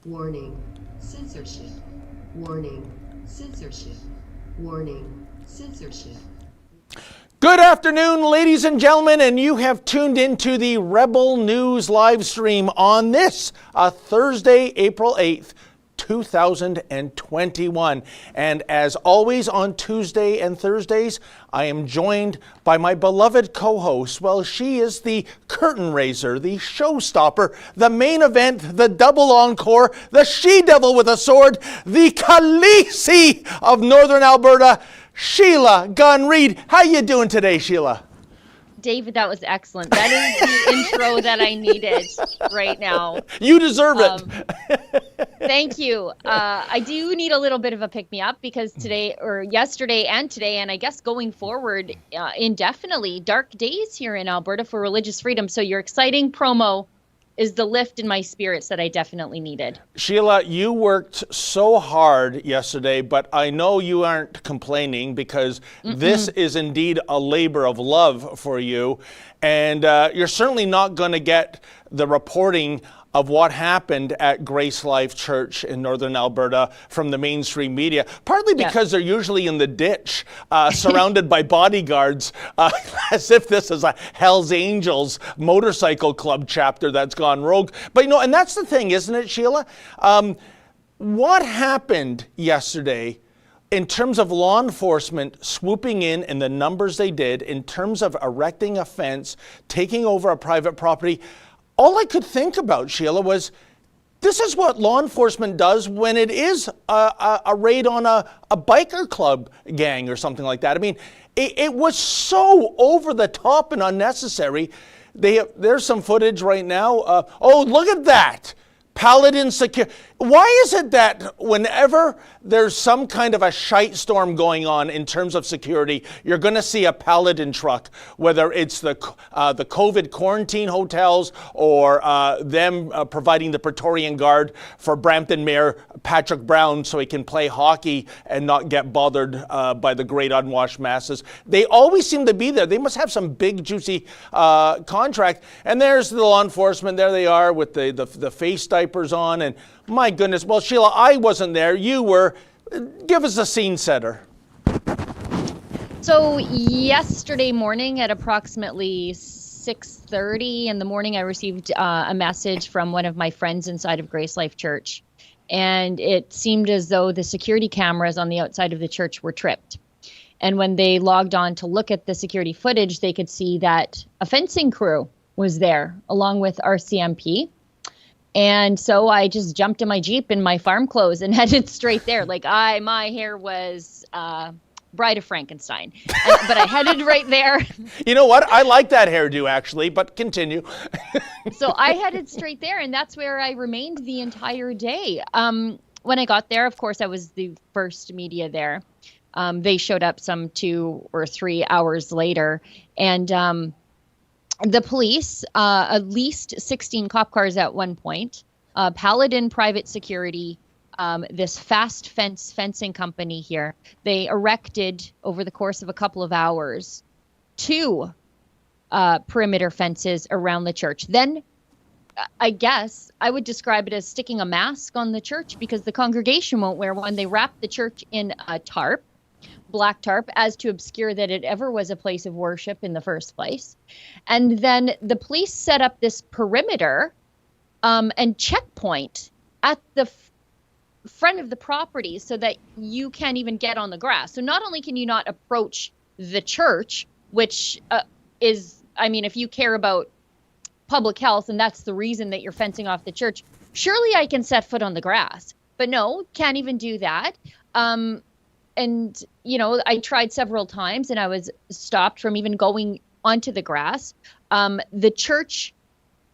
Warning, censorship. Warning, censorship. Warning, censorship. Good afternoon, ladies and gentlemen, and you have tuned into the Rebel News live stream on this Thursday, April 8th, 2021. And as always on Tuesday and Thursdays, I am joined by my beloved co-host. Well, she is the curtain raiser, the showstopper, the main event, the double encore, the she-devil with a sword, the Khaleesi of Northern Alberta, Sheila Gunn Reid. How you doing today, Sheila? David, that was excellent. That is the intro that I needed right now. You deserve it. Thank you. I do need a little bit of a pick-me-up because today, or yesterday and today, and I guess going forward indefinitely, dark days here in Alberta for religious freedom. So your exciting promo is the lift in my spirits that I definitely needed. Sheila, you worked so hard yesterday, but I know you aren't complaining because this is indeed a labor of love for you. And you're certainly not going to get the reporting of what happened at GraceLife Church in Northern Alberta from the mainstream media, partly because they're usually in the ditch, surrounded by bodyguards, as if this is a Hells Angels motorcycle club chapter that's gone rogue. But, you know, and that's the thing, isn't it, Sheila? What happened yesterday in terms of law enforcement swooping in and the numbers they did, in terms of erecting a fence, taking over a private property, all I could think about, Sheila, was this is what law enforcement does when it is a raid on a biker club gang or something like that. I mean, it was so over the top and unnecessary. There's some footage right now. Oh, look at that. Paladin Security. Why is it that whenever there's some kind of a shite storm going on in terms of security, you're going to see a Paladin truck, whether it's the COVID quarantine hotels or them providing the Praetorian Guard for Brampton Mayor Patrick Brown so he can play hockey and not get bothered by the great unwashed masses. They always seem to be there. They must have some big, juicy contract. And there's the law enforcement. There they are with the face diapers on. And my goodness. Well, Sheila, I wasn't there. You were. Give us a scene setter. So yesterday morning at approximately 6:30 in the morning, I received a message from one of my friends inside of GraceLife Church. And it seemed as though the security cameras on the outside of the church were tripped. And when they logged on to look at the security footage, they could see that a fencing crew was there along with our CMP. And so I just jumped in my Jeep in my farm clothes and headed straight there. Like my hair was Bride of Frankenstein, but I headed right there. You know what? I like that hairdo actually, but continue. So I headed straight there, and that's where I remained the entire day. When I got there, of course, I was the first media there. They showed up some 2 or 3 hours later, and the police, at least 16 cop cars at one point, Paladin Private Security, this fast fencing company here, they erected over the course of a couple of hours 2 perimeter fences around the church. Then I guess I would describe it as sticking a mask on the church because the congregation won't wear one. They wrapped the church in a tarp, black tarp, as to obscure that it ever was a place of worship in the first place. And then the police set up this perimeter and checkpoint at the front of the property so that you can't even get on the grass. So not only can you not approach the church, which is, I mean, if you care about public health and that's the reason that you're fencing off the church, surely I can set foot on the grass. But no, can't even do that. And, you know, I tried several times and I was stopped from even going onto the grass. The church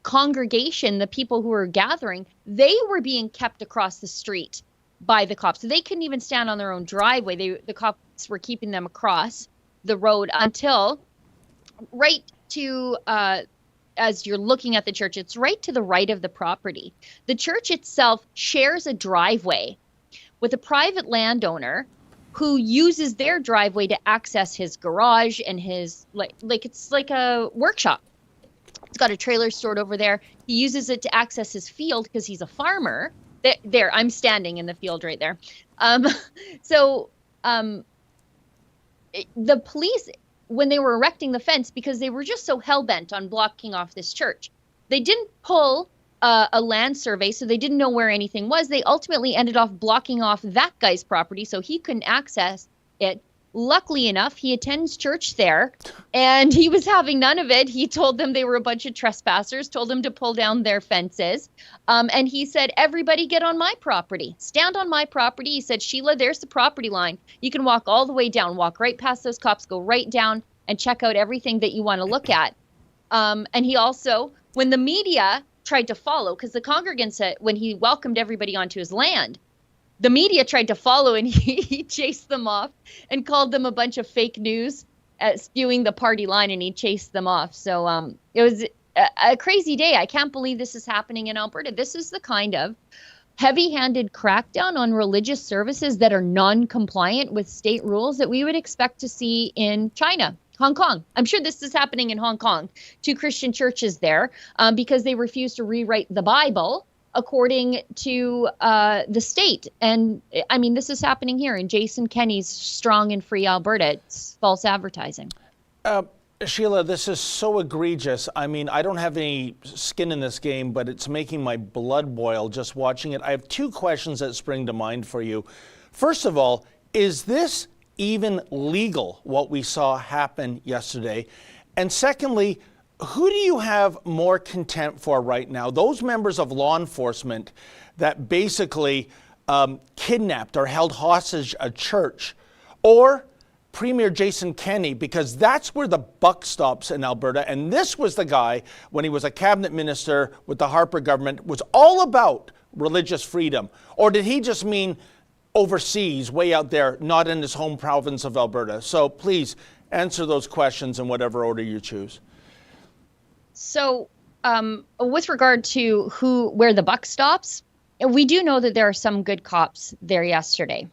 congregation, the people who were gathering, they were being kept across the street by the cops. So they couldn't even stand on their own driveway. The cops were keeping them across the road until right to, as you're looking at the church, it's right to the right of the property. The church itself shares a driveway with a private landowner who uses their driveway to access his garage and his, like it's like a workshop. He's got a trailer stored over there. He uses it to access his field because he's a farmer. There, I'm standing in the field right there. Um, so the police, when they were erecting the fence, because they were just so hell-bent on blocking off this church, they didn't pull a land survey, so they didn't know where anything was. They ultimately ended off blocking off that guy's property so he couldn't access it. Luckily enough, he attends church there, and he was having none of it. He told them they were a bunch of trespassers, told them to pull down their fences. And he said, everybody get on my property. Stand on my property. He said, Sheila, there's the property line. You can walk all the way down, walk right past those cops, go right down and check out everything that you want to look at. And he also, when the media tried to follow, because the congregants said, when he welcomed everybody onto his land, the media tried to follow, and he chased them off and called them a bunch of fake news, spewing the party line, and he chased them off. So it was a crazy day. I can't believe this is happening in Alberta. This is the kind of heavy-handed crackdown on religious services that are non-compliant with state rules that we would expect to see in China. Hong Kong. I'm sure this is happening in Hong Kong. 2 Christian churches there because they refuse to rewrite the Bible according to the state. And I mean, this is happening here in Jason Kenney's Strong and Free Alberta. It's false advertising. Sheila, this is so egregious. I mean, I don't have any skin in this game, but it's making my blood boil just watching it. I have 2 questions that spring to mind for you. First of all, is this even legal, what we saw happen yesterday? And secondly, who do you have more contempt for right now? Those members of law enforcement that basically kidnapped or held hostage a church, or Premier Jason Kenney, because that's where the buck stops in Alberta. And this was the guy, when he was a cabinet minister with the Harper government, was all about religious freedom. Or did he just mean overseas, way out there, not in his home province of Alberta? So please answer those questions in whatever order you choose. So with regard to where the buck stops, we do know that there are some good cops there yesterday.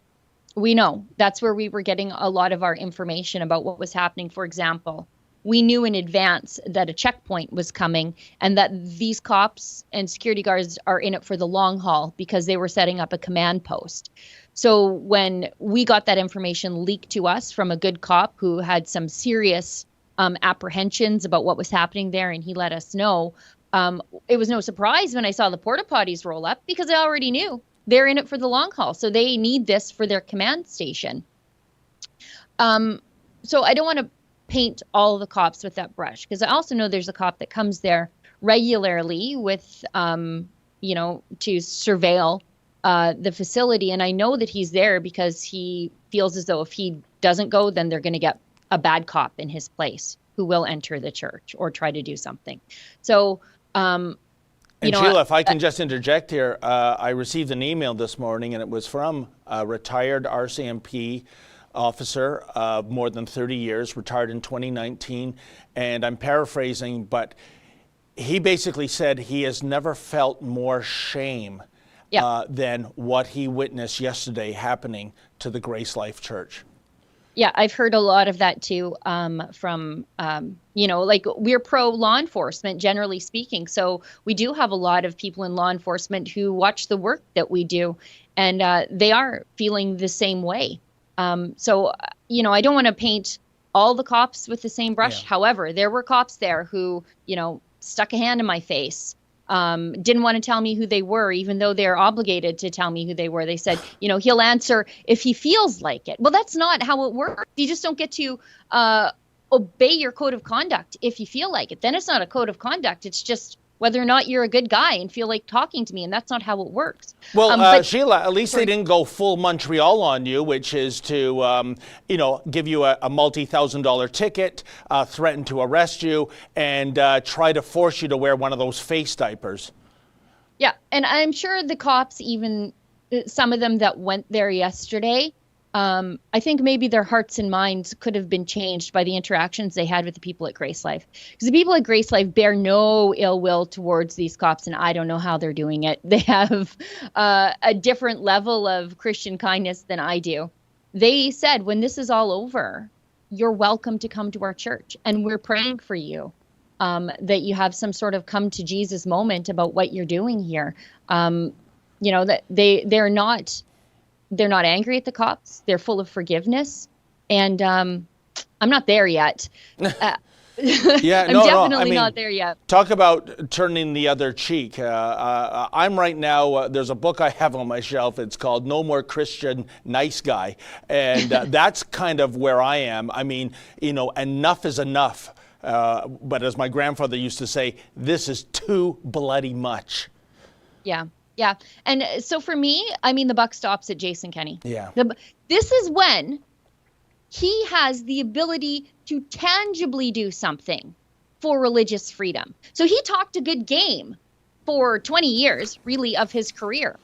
We know that's where we were getting a lot of our information about what was happening. For example, we knew in advance that a checkpoint was coming and that these cops and security guards are in it for the long haul because they were setting up a command post. So when we got that information leaked to us from a good cop who had some serious apprehensions about what was happening there, and he let us know, it was no surprise when I saw the porta potties roll up, because I already knew they're in it for the long haul. So they need this for their command station. So I don't want to paint all the cops with that brush, because I also know there's a cop that comes there regularly with, to surveil the facility. And I know that he's there because he feels as though if he doesn't go, then they're going to get a bad cop in his place who will enter the church or try to do something. So, Sheila, if I can just interject here, I received an email this morning, and it was from a retired RCMP officer of more than 30 years, retired in 2019. And I'm paraphrasing, but he basically said he has never felt more shame than what he witnessed yesterday happening to the GraceLife Church. Yeah, I've heard a lot of that too from, we're pro law enforcement, generally speaking. So we do have a lot of people in law enforcement who watch the work that we do, and they are feeling the same way. I don't want to paint all the cops with the same brush. Yeah. However, there were cops there who, stuck a hand in my face. Didn't want to tell me who they were, even though they're obligated to tell me who they were. They said, he'll answer if he feels like it. Well, that's not how it works. You just don't get to obey your code of conduct if you feel like it. Then it's not a code of conduct. It's just whether or not you're a good guy and feel like talking to me. And that's not how it works. Well, Sheila, at least they didn't go full Montreal on you, which is to, give you a multi-$1,000 ticket, threaten to arrest you, and try to force you to wear one of those face diapers. Yeah. And I'm sure the cops, even some of them that went there yesterday, I think maybe their hearts and minds could have been changed by the interactions they had with the people at GraceLife. Because the people at GraceLife bear no ill will towards these cops, and I don't know how they're doing it. They have a different level of Christian kindness than I do. They said, when this is all over, you're welcome to come to our church, and we're praying for you, that you have some sort of come to Jesus moment about what you're doing here. that they're not angry at the cops. They're full of forgiveness, and I'm not there yet. Yeah, I'm no, definitely I mean, not there yet. Talk about turning the other cheek. I'm right now, there's a book I have on my shelf. It's called No More Christian Nice Guy. And that's kind of where I am. I mean, enough is enough. But as my grandfather used to say, this is too bloody much. Yeah. Yeah. And so for me, I mean, the buck stops at Jason Kenney. Yeah. This is when he has the ability to tangibly do something for religious freedom. So he talked a good game for 20 years, really, of his career.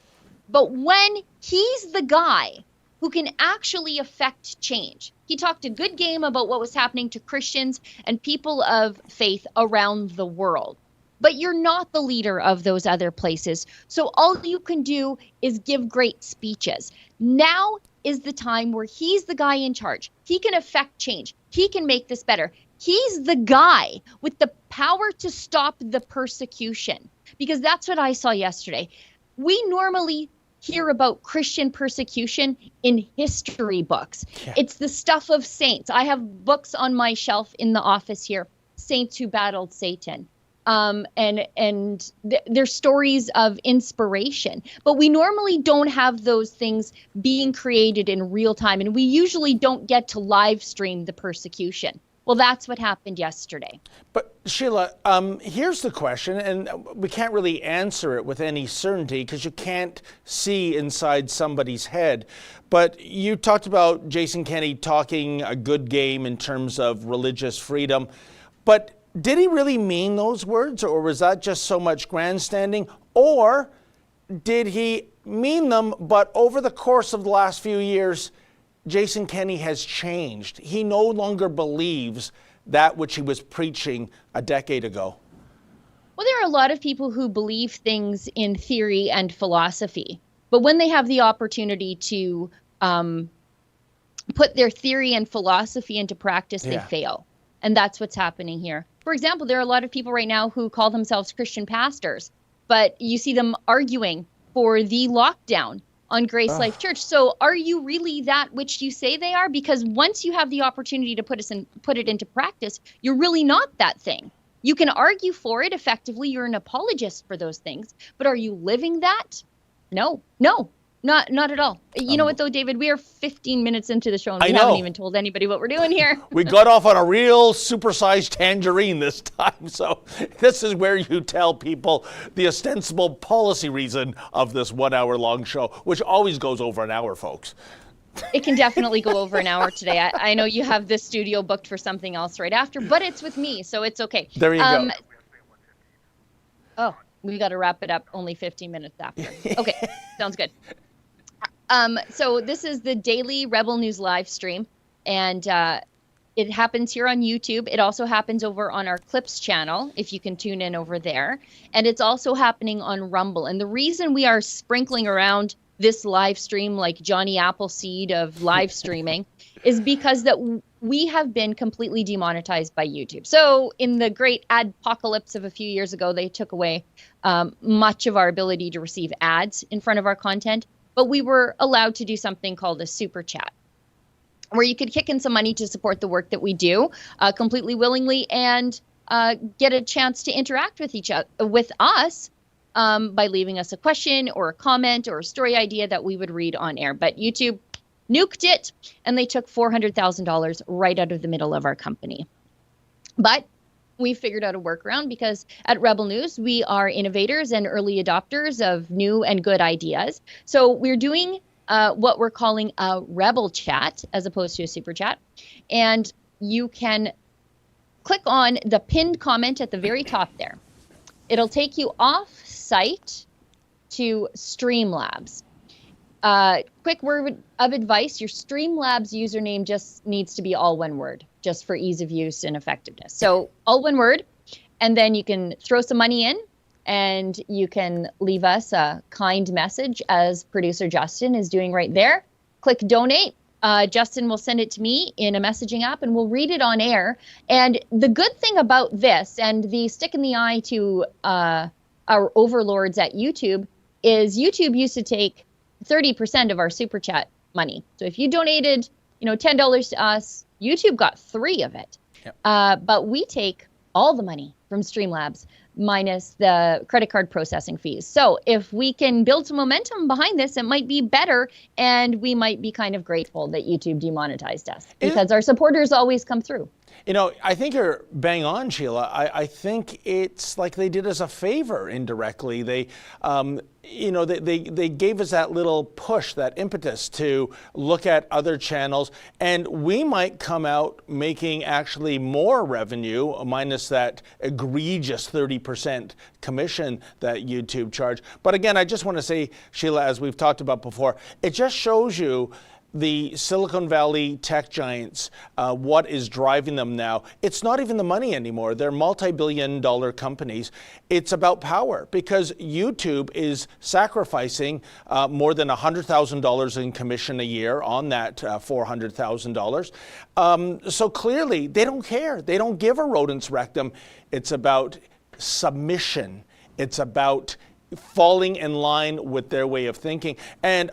But when he's the guy who can actually affect change, he talked a good game about what was happening to Christians and people of faith around the world. But you're not the leader of those other places. So all you can do is give great speeches. Now is the time where he's the guy in charge. He can affect change. He can make this better. He's the guy with the power to stop the persecution, because that's what I saw yesterday. We normally hear about Christian persecution in history books. Yeah. It's the stuff of saints. I have books on my shelf in the office here, saints who battled Satan. They're stories of inspiration, but we normally don't have those things being created in real time, and we usually don't get to live stream the persecution. Well, that's what happened yesterday. But Sheila, here's the question, and we can't really answer it with any certainty because you can't see inside somebody's head. But you talked about Jason Kenney talking a good game in terms of religious freedom, but did he really mean those words, or was that just so much grandstanding? Or did he mean them, but over the course of the last few years, Jason Kenney has changed? He no longer believes that which he was preaching a decade ago. Well, there are a lot of people who believe things in theory and philosophy, but when they have the opportunity to put their theory and philosophy into practice, they fail. And that's what's happening here. For example, there are a lot of people right now who call themselves Christian pastors, but you see them arguing for the lockdown on GraceLife Church. So are you really that which you say they are? Because once you have the opportunity to put it into practice, you're really not that thing. You can argue for it effectively. You're an apologist for those things. But are you living that? No, not at all. You know what, though, David? We are 15 minutes into the show, and we haven't even told anybody what we're doing here. We got off on a real supersized tangerine this time. So this is where you tell people the ostensible policy reason of this 1 hour long show, which always goes over an hour, folks. It can definitely go over an hour today. I know you have this studio booked for something else right after, but it's with me, so it's okay. There you go. Oh, we got to wrap it up only 15 minutes after. Okay, sounds good. So this is the daily Rebel News live stream, and it happens here on YouTube. It also happens over on our Clips channel, if you can tune in over there. And it's also happening on Rumble. And the reason we are sprinkling around this live stream like Johnny Appleseed of live streaming is because that we have been completely demonetized by YouTube. So in the great adpocalypse of a few years ago, they took away much of our ability to receive ads in front of our content. But we were allowed to do something called a super chat, where you could kick in some money to support the work that we do completely willingly and get a chance to interact with us by leaving us a question or a comment or a story idea that we would read on air. But YouTube nuked it, and they took $400,000 right out of the middle of our company. But we figured out a workaround because at Rebel News, we are innovators and early adopters of new and good ideas. So we're doing what we're calling a Rebel Chat as opposed to a Super Chat. And you can click on the pinned comment at the very top there. It'll take you off site to Streamlabs. Quick word of advice, your Streamlabs username just needs to be all one word, just for ease of use and effectiveness. So all one word, and then you can throw some money in, and you can leave us a kind message, as producer Justin is doing right there. Click donate. Justin will send it to me in a messaging app, and we'll read it on air. And the good thing about this, and the stick in the eye to our overlords at YouTube, is YouTube used to take 30% of our super chat money. So if you donated, $10 to us, YouTube got 3 of it. Yep. But we take all the money from Streamlabs minus the credit card processing fees. So if we can build some momentum behind this, it might be better, and we might be kind of grateful that YouTube demonetized us because our supporters always come through. I think you're bang on, Sheila. I think it's like they did us a favor indirectly. They gave us that little push, that impetus to look at other channels, and we might come out making actually more revenue, minus that egregious 30% commission that YouTube charge. But again, I just want to say, Sheila, as we've talked about before, it just shows you the Silicon Valley tech giants, what is driving them now. It's not even the money anymore. They're multi-billion-dollar companies. It's about power, because YouTube is sacrificing more than $100,000 in commission a year on that $400,000. So clearly, they don't care. They don't give a rodent's rectum. It's about submission. It's about falling in line with their way of thinking. And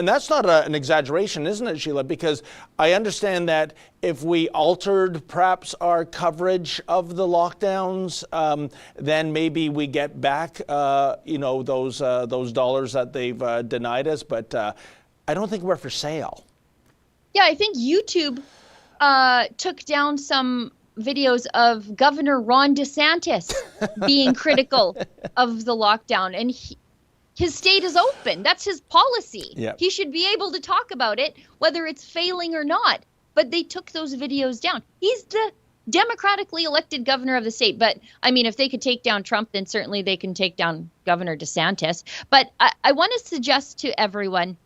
that's not an exaggeration, isn't it, Sheila? Because I understand that if we altered perhaps our coverage of the lockdowns, then maybe we get back, those dollars that they've denied us. But I don't think we're for sale. Yeah, I think YouTube took down some videos of Governor Ron DeSantis being critical of the lockdown, and his state is open. That's his policy. Yep. He should be able to talk about it, whether it's failing or not. But they took those videos down. He's the democratically elected governor of the state. But I mean, if they could take down Trump, then certainly they can take down Governor DeSantis. But I want to suggest to everyone,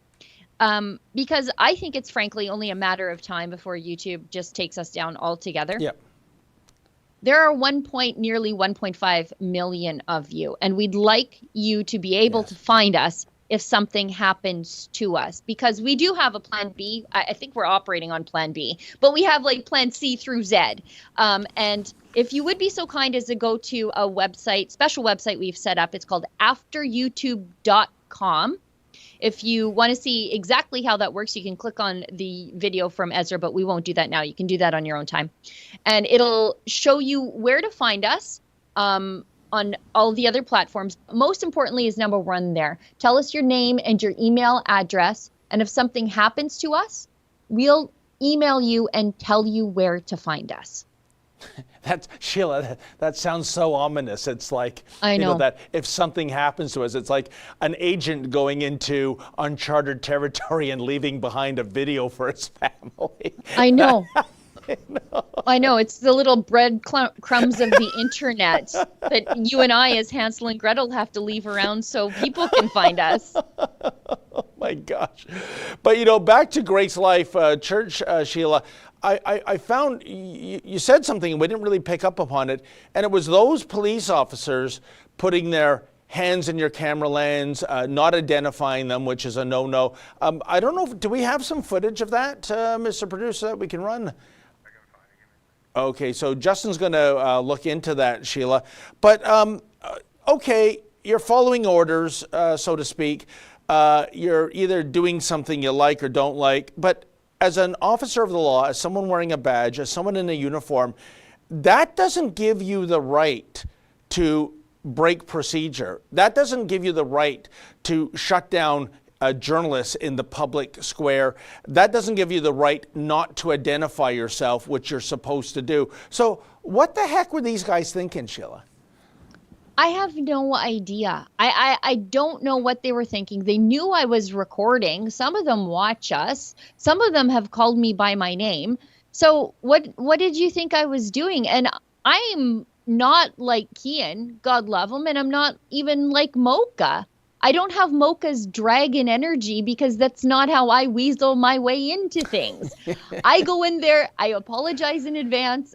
because I think it's frankly only a matter of time before YouTube just takes us down altogether. Yep. There are nearly 1.5 million of you, and we'd like you to be able to find us if something happens to us, because we do have a plan B. I think we're operating on plan B, but we have like plan C through Z. And if you would be so kind as to go to a website, special website we've set up, it's called afteryoutube.com. If you want to see exactly how that works, you can click on the video from Ezra, but we won't do that now. You can do that on your own time. And it'll show you where to find us on all the other platforms. Most importantly is number 1 there. Tell us your name and your email address. And if something happens to us, we'll email you and tell you where to find us. Sheila, that sounds so ominous. It's like, I know. That if something happens to us, it's like an agent going into uncharted territory and leaving behind a video for his family. I know. I know. It's the little bread crumbs of the internet that you and I as Hansel and Gretel have to leave around so people can find us. Oh my gosh. But back to GraceLife Church, Sheila, I found you said something and we didn't really pick up upon it, and it was those police officers putting their hands in your camera lens, not identifying them, which is a no-no. I don't know, do we have some footage of that, Mr. Producer, that we can run? Okay, so Justin's going to look into that, Sheila. But, okay, you're following orders, so to speak. You're either doing something you like or don't like, but as an officer of the law, as someone wearing a badge, as someone in a uniform, that doesn't give you the right to break procedure. That doesn't give you the right to shut down journalists in the public square. That doesn't give you the right not to identify yourself, which you're supposed to do. So what the heck were these guys thinking, Sheila? I have no idea. I don't know what they were thinking. They knew I was recording. Some of them watch us. Some of them have called me by my name. So what did you think I was doing? And I'm not like Kian, God love him, and I'm not even like Mocha. I don't have Mocha's dragon energy because that's not how I weasel my way into things. I go in there, I apologize in advance.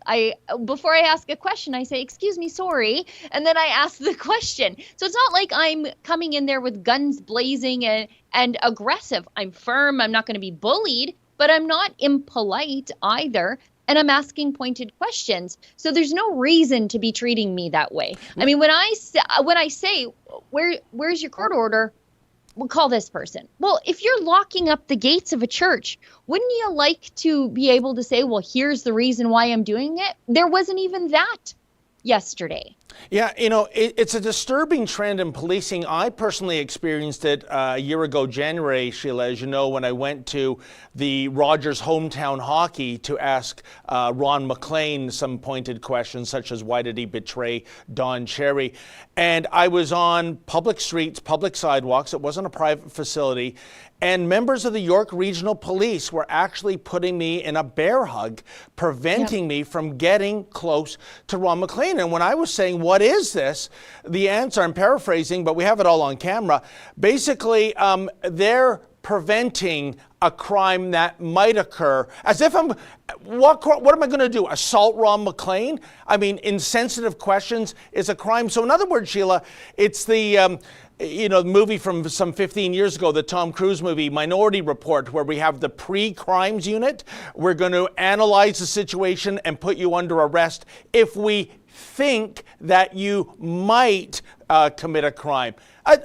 Before I ask a question, I say, excuse me, sorry. And then I ask the question. So it's not like I'm coming in there with guns blazing and aggressive. I'm firm. I'm not going to be bullied, but I'm not impolite either. And I'm asking pointed questions. So there's no reason to be treating me that way. I mean, when I say, where's your court order? We'll call this person. Well, if you're locking up the gates of a church, wouldn't you like to be able to say, well, here's the reason why I'm doing it? There wasn't even that yesterday. Yeah, it's a disturbing trend in policing. I personally experienced it a year ago, January, Sheila, as you know, when I went to the Rogers hometown hockey to ask Ron McLean some pointed questions, such as why did he betray Don Cherry? And I was on public streets, public sidewalks. It wasn't a private facility. And members of the York Regional Police were actually putting me in a bear hug, preventing me from getting close to Ron McLean. And when I was saying, what is this? The answer, I'm paraphrasing, but we have it all on camera. Basically, they're preventing a crime that might occur. As if what am I going to do? Assault Ron McLean? I mean, insensitive questions is a crime. So in other words, Sheila, it's the movie from some 15 years ago, the Tom Cruise movie, Minority Report, where we have the pre-crimes unit. We're going to analyze the situation and put you under arrest if we think that you might commit a crime.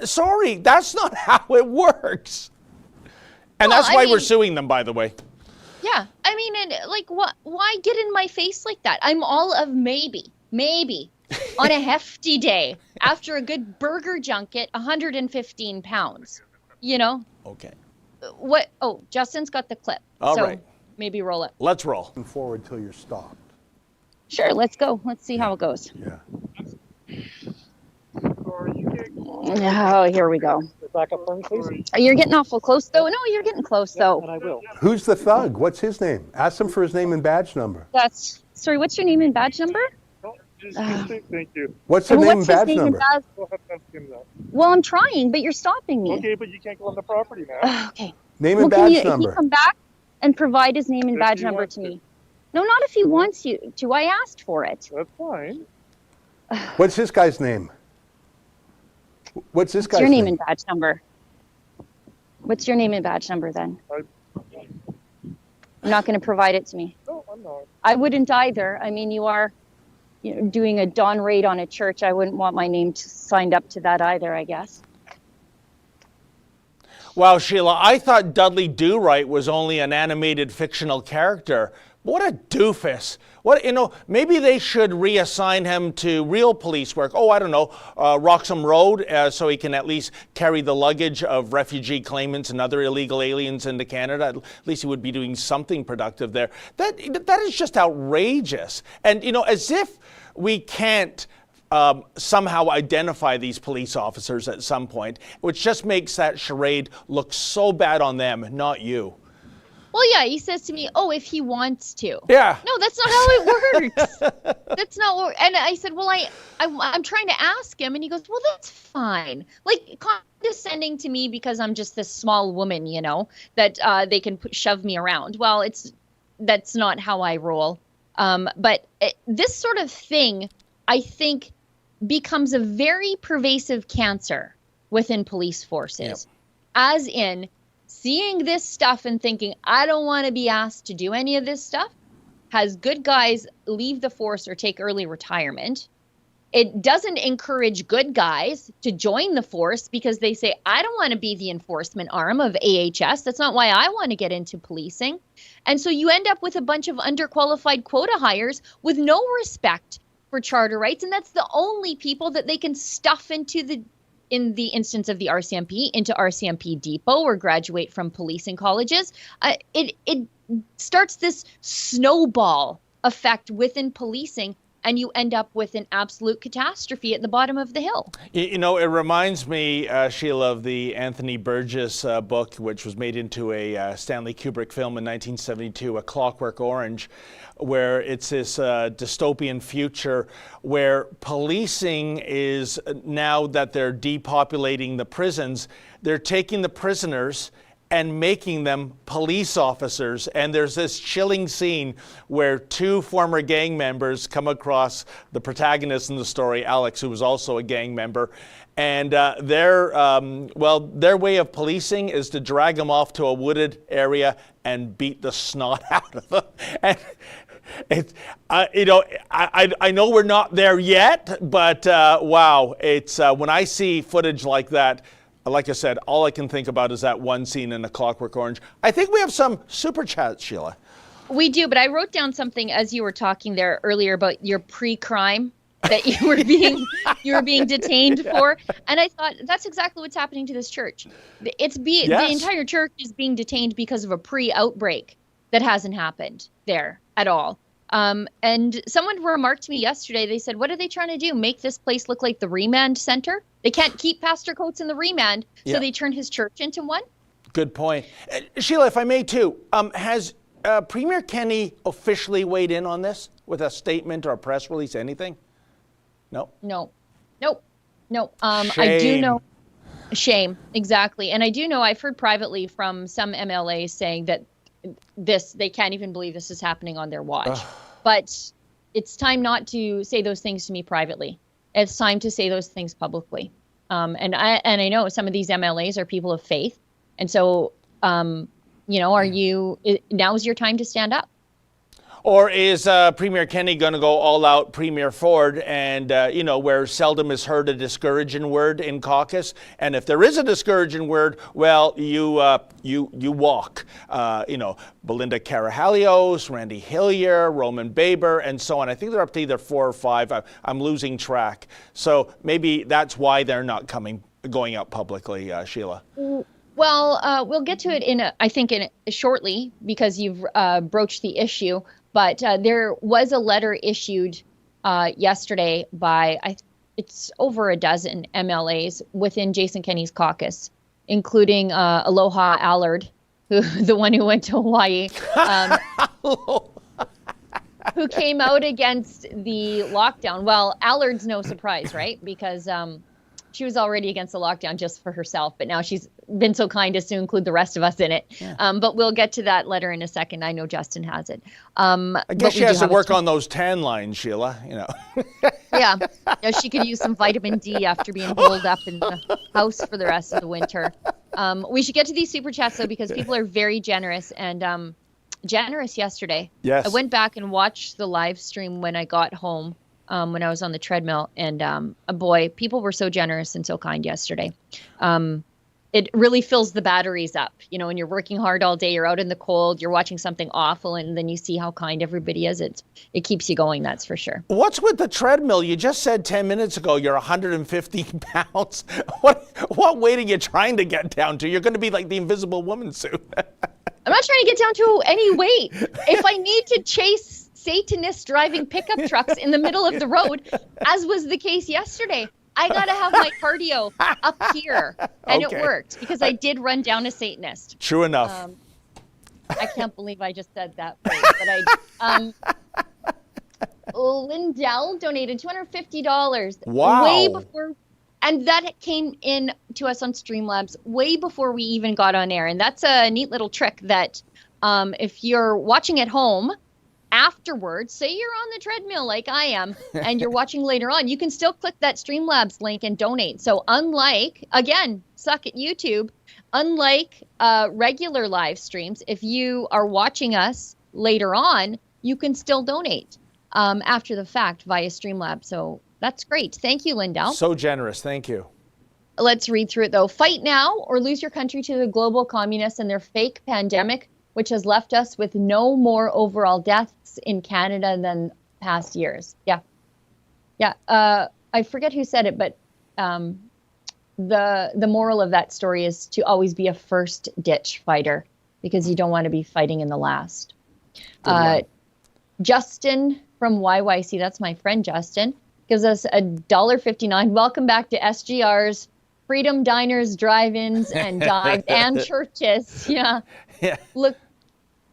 Sorry, that's not how it works. And that's why we're suing them, by the way. Yeah, I mean, and like, what? Why get in my face like that? I'm all of maybe. On a hefty day, after a good burger junket, 115 pounds, Okay. What? Oh, Justin's got the clip. All right. Maybe roll it. Let's roll. Forward till you're stopped. Sure, let's go. Let's see how it goes. Yeah. Oh, here we go. Back up for me, please. You're getting awful close, though. No, you're getting close, though. And I will. Who's the thug? What's his name? Ask him for his name and badge number. Sorry, what's your name and badge number? No, just say thank you. What's the name and badge number? We'll have to ask him that. Well, I'm trying, but you're stopping me. Okay, but you can't go on the property now. Okay. Name and badge Can number. you come back and provide his name and If badge he number wants to to. me? No, not if he wants you to. I asked for it. That's fine. What's this guy's name? What's this What's guy's your name name? and badge number? What's your name and badge number then? I'm not going to provide it to me. No, I'm not. I wouldn't either. I mean, you are doing a dawn raid on a church. I wouldn't want my name signed up to that either, I guess. Wow, Sheila, I thought Dudley Do-Right was only an animated fictional character. What a doofus. Maybe they should reassign him to real police work. Oh, I don't know, Roxham Road, so he can at least carry the luggage of refugee claimants and other illegal aliens into Canada. At least he would be doing something productive there. That is just outrageous. And, as if we can't somehow identify these police officers at some point, which just makes that charade look so bad on them, not you. Well, yeah, he says to me, oh, if he wants to. Yeah. No, that's not how it works. That's not what, and I said, well, I'm trying to ask him, and he goes, well, that's fine. Like, condescending to me because I'm just this small woman, that they can shove me around. Well, that's not how I roll. But this sort of thing, I think, becomes a very pervasive cancer within police forces. Yep. As in, seeing this stuff and thinking, I don't want to be asked to do any of this stuff, has good guys leave the force or take early retirement. It doesn't encourage good guys to join the force because they say, I don't want to be the enforcement arm of AHS. That's not why I want to get into policing. And so you end up with a bunch of underqualified quota hires with no respect for charter rights. And that's the only people that they can stuff in the instance of the RCMP, into RCMP Depot or graduate from policing colleges. It starts this snowball effect within policing, and you end up with an absolute catastrophe at the bottom of the hill. It reminds me, Sheila, of the Anthony Burgess book, which was made into a Stanley Kubrick film in 1972, A Clockwork Orange, where it's this dystopian future where policing is, now that they're depopulating the prisons, they're taking the prisoners and making them police officers. And there's this chilling scene where two former gang members come across the protagonist in the story, Alex, who was also a gang member. And their way of policing is to drag them off to a wooded area and beat the snot out of them. And It's, I know we're not there yet, but wow, it's when I see footage like that, like I said, all I can think about is that one scene in A Clockwork Orange. I think we have some super chats, Sheila. We do, but I wrote down something as you were talking there earlier about your pre-crime that you were being detained for, and I thought that's exactly what's happening to this church. The entire church is being detained because of a pre-outbreak that hasn't happened there at all. And someone remarked to me yesterday, they said, what are they trying to do? Make this place look like the remand center? They can't keep Pastor Coates in the remand, so they turn his church into one? Good point. Sheila, if I may too, has Premier Kenney officially weighed in on this with a statement or a press release, anything? No? Nope. I do know. Shame, exactly. And I do know, I've heard privately from some MLAs saying that they can't even believe this is happening on their watch. But it's time not to say those things to me privately. It's time to say those things publicly. And I know some of these MLAs are people of faith. And so, now's your time to stand up. Or is Premier Kenney going to go all out Premier Ford and, where seldom is heard a discouraging word in caucus? And if there is a discouraging word, well, you walk. Belinda Carahalios, Randy Hillier, Roman Baber, and so on. I think they're up to either 4 or 5. I'm losing track. So maybe that's why they're not going out publicly, Sheila. Well, we'll get to it shortly because you've broached the issue. But there was a letter issued yesterday by, it's over a dozen MLAs within Jason Kenney's caucus, including Aloha Allard, the one who went to Hawaii, who came out against the lockdown. Well, Allard's no surprise, right? Because she was already against the lockdown just for herself, but now she's been so kind as to include the rest of us in it. Yeah. But we'll get to that letter in a second. I know Justin has it. I guess she has to work on those tan lines, Sheila, Yeah, she could use some vitamin D after being holed up in the house for the rest of the winter. We should get to these super chats, though, because people are very generous and generous yesterday. Yes. I went back and watched the live stream when I got home. When I was on the treadmill, and boy, people were so generous and so kind yesterday. It really fills the batteries up, when you're working hard all day, you're out in the cold, you're watching something awful, and then you see how kind everybody is. It keeps you going, that's for sure. What's with the treadmill? You just said 10 minutes ago you're 150 pounds. What weight are you trying to get down to? You're going to be like the Invisible Woman soon. I'm not trying to get down to any weight. If I need to chase Satanists driving pickup trucks in the middle of the road, as was the case yesterday, I got to have my cardio up here. And It worked because I did run down a Satanist. True enough. I can't believe I just said that phrase, but Lindell donated $250. Wow. Way before, and that came in to us on Streamlabs way before we even got on air. And that's a neat little trick that if you're watching at home, afterwards, say you're on the treadmill like I am, and you're watching later on, you can still click that Streamlabs link and donate. So unlike, again, suck at YouTube, unlike regular live streams, if you are watching us later on, you can still donate after the fact via Streamlabs. So that's great. Thank you, Lindell. So generous. Thank you. Let's read through it, though. Fight now or lose your country to the global communists and their fake pandemic, which has left us with no more overall deaths in Canada than past years. Yeah. I forget who said it, but the moral of that story is to always be a first ditch fighter because you don't want to be fighting in the last. Justin from YYC, that's my friend Justin, gives us $1.59. Welcome back to SGR's Freedom Diners, Drive-Ins, and Dives, and churches. Yeah. Look,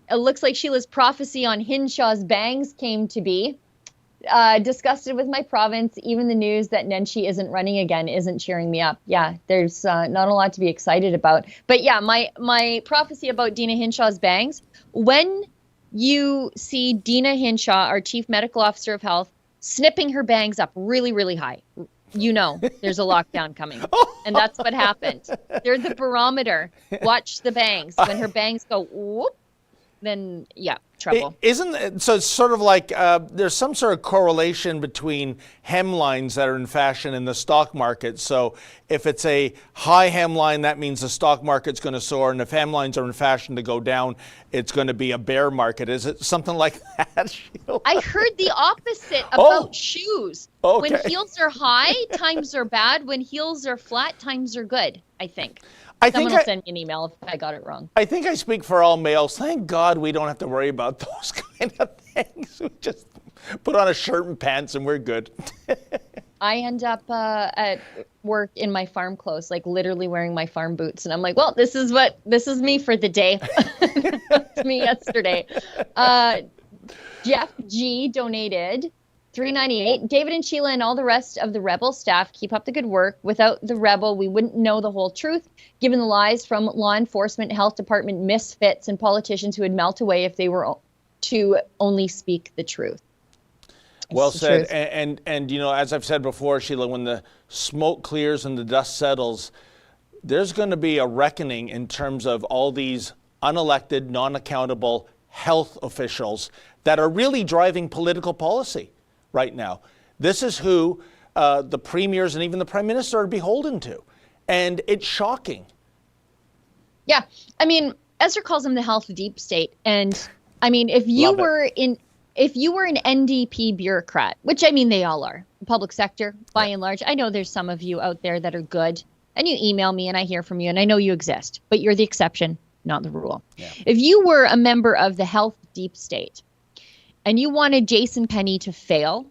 it looks like Sheila's prophecy on Hinshaw's bangs came to be. Disgusted with my province. Even the news that Nenshi isn't running again isn't cheering me up. Yeah, there's not a lot to be excited about. But yeah, my prophecy about Dina Hinshaw's bangs. When you see Dina Hinshaw, our Chief Medical Officer of Health, snipping her bangs up really, really high, there's a lockdown coming. And that's what happened. They're the barometer. Watch the bangs. When her bangs go whoop, then yeah. trouble. Isn't it, so it's sort of like there's some sort of correlation between hemlines that are in fashion in the stock market. So if it's a high hemline, that means the stock market's going to soar, and if hemlines are in fashion to go down, it's going to be a bear market. Is it something like that, Sheila? I heard the opposite about shoes. Okay. When heels are high, times are bad. When heels are flat, times are good, I think. Someone will send me an email if I got it wrong. I think I speak for all males. Thank God we don't have to worry about those kind of things. We just put on a shirt and pants and we're good. I end up at work in my farm clothes, like literally wearing my farm boots. And I'm like, well, this is me for the day. That's me yesterday. Jeff G donated $3.98. David and Sheila and all the rest of the Rebel staff, keep up the good work. Without the Rebel, we wouldn't know the whole truth, given the lies from law enforcement, health department misfits, and politicians who would melt away if they were to only speak the truth. Well said. And you know, as I've said before, Sheila, when the smoke clears and the dust settles, there's going to be a reckoning in terms of all these unelected, non-accountable health officials that are really driving political policy right now. This is who the premiers and even the prime minister are beholden to. And it's shocking. Yeah. I mean, Ezra calls them the health deep state. And I mean, if you were an NDP bureaucrat, which I mean, they all are, the public sector by and large. I know there's some of you out there that are good and you email me and I hear from you and I know you exist, but you're the exception, not the rule. Yeah. If you were a member of the health deep state, and you wanted Jason Kenney to fail,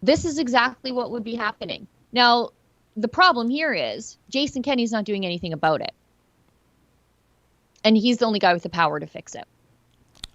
this is exactly what would be happening. Now, the problem here is Jason Kenney's not doing anything about it. And he's the only guy with the power to fix it.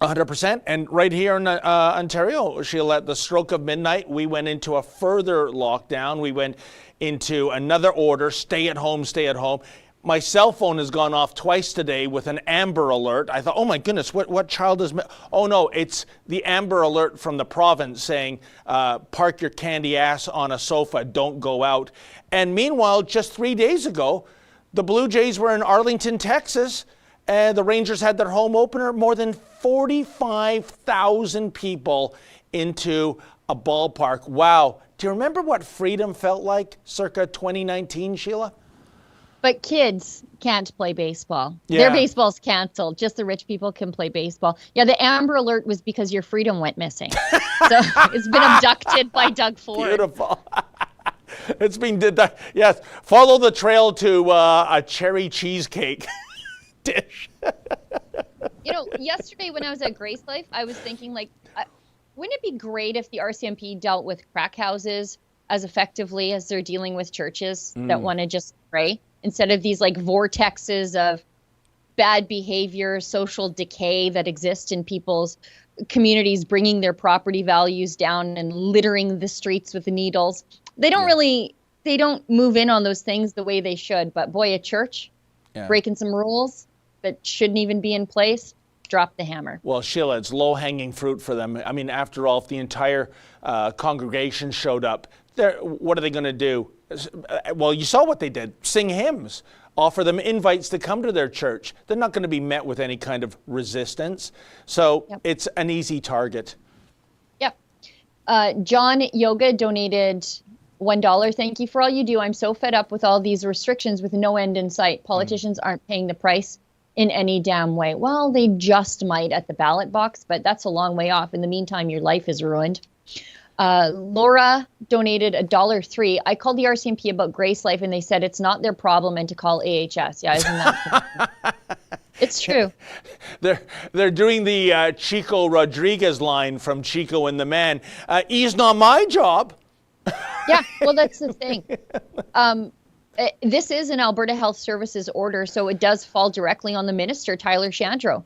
100%. And right here in Ontario, Sheila, at the stroke of midnight, we went into a further lockdown. We went into another order, stay at home, stay at home. My cell phone has gone off twice today with an Amber Alert. I thought, oh my goodness, what child is... Oh no, it's the Amber Alert from the province saying, park your candy ass on a sofa, don't go out. And meanwhile, just 3 days ago, the Blue Jays were in Arlington, Texas, and the Rangers had their home opener. More than 45,000 people into a ballpark. Wow. Do you remember what freedom felt like circa 2019, Sheila? But kids can't play baseball. Yeah. Their baseball's canceled. Just the rich people can play baseball. Yeah, the Amber Alert was because your freedom went missing. So it's been abducted by Doug Ford. Beautiful. It's been, yes, follow the trail to a cherry cheesecake dish. You know, yesterday when I was at GraceLife, I was thinking, like, wouldn't it be great if the RCMP dealt with crack houses as effectively as they're dealing with churches that want to just pray? Instead of these like vortexes of bad behavior, social decay that exist in people's communities, bringing their property values down and littering the streets with the needles. They don't move in on those things the way they should. But boy, a church breaking some rules that shouldn't even be in place, drop the hammer. Well, Sheila, it's low-hanging fruit for them. I mean, after all, if the entire congregation showed up, what are they going to do? Well, you saw what they did. Sing hymns. Offer them invites to come to their church. They're not going to be met with any kind of resistance. So It's an easy target. Yep. John Yoga donated $1. Thank you for all you do. I'm so fed up with all these restrictions with no end in sight. Politicians aren't paying the price in any damn way. Well, they just might at the ballot box, but that's a long way off. In the meantime, your life is ruined. Laura donated $1.03. I called the RCMP about GraceLife and they said it's not their problem and to call AHS. Yeah, isn't that It's true. They're doing the Chico Rodriguez line from Chico and the Man. He's not my job. Yeah, well, that's the thing. This is an Alberta Health Services order, so it does fall directly on the minister, Tyler Shandro.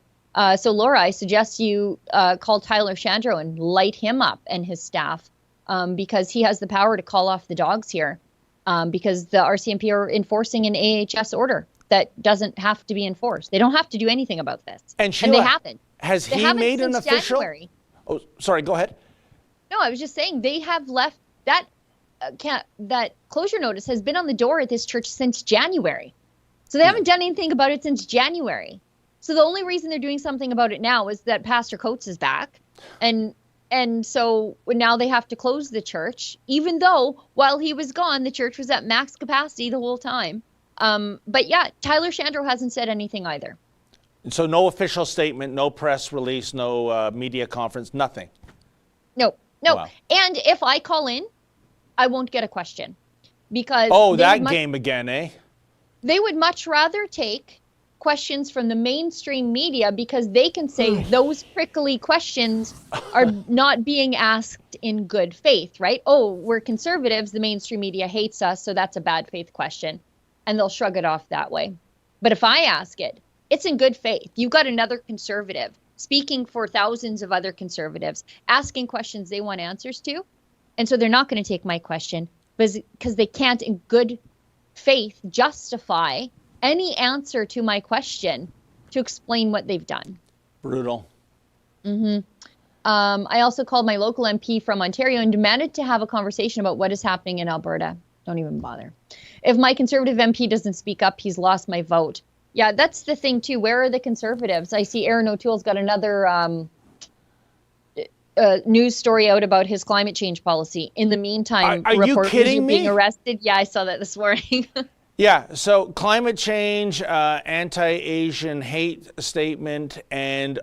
So, Laura, I suggest you call Tyler Shandro and light him up and his staff because he has the power to call off the dogs here because the RCMP are enforcing an AHS order that doesn't have to be enforced. They don't have to do anything about this. And Sheila, they haven't. Has he made an official? January. Oh, sorry, go ahead. No, I was just saying they have left that that closure notice has been on the door at this church since January. So they haven't done anything about it since January. So the only reason they're doing something about it now is that Pastor Coates is back. And so now they have to close the church, even though while he was gone, the church was at max capacity the whole time. But yeah, Tyler Shandro hasn't said anything either. So no official statement, no press release, no media conference, nothing. No. Wow. And if I call in, I won't get a question because that game again, eh? They would much rather take questions from the mainstream media because they can say those prickly questions are not being asked in good faith, right? Oh, we're conservatives, the mainstream media hates us, so that's a bad faith question. And they'll shrug it off that way. But if I ask it, it's in good faith. You've got another conservative speaking for thousands of other conservatives, asking questions they want answers to. And so they're not going to take my question because they can't in good faith justify any answer to my question to explain what they've done. Brutal. I also called my local MP from Ontario and demanded to have a conversation about what is happening in Alberta. Don't even bother. If my Conservative MP doesn't speak up, he's lost my vote. Yeah, that's the thing too. Where are the Conservatives? I see Aaron O'Toole's got another news story out about his climate change policy. In the meantime, are you kidding me? Being arrested. Yeah, I saw that this morning. Yeah, so climate change, anti-Asian hate statement, and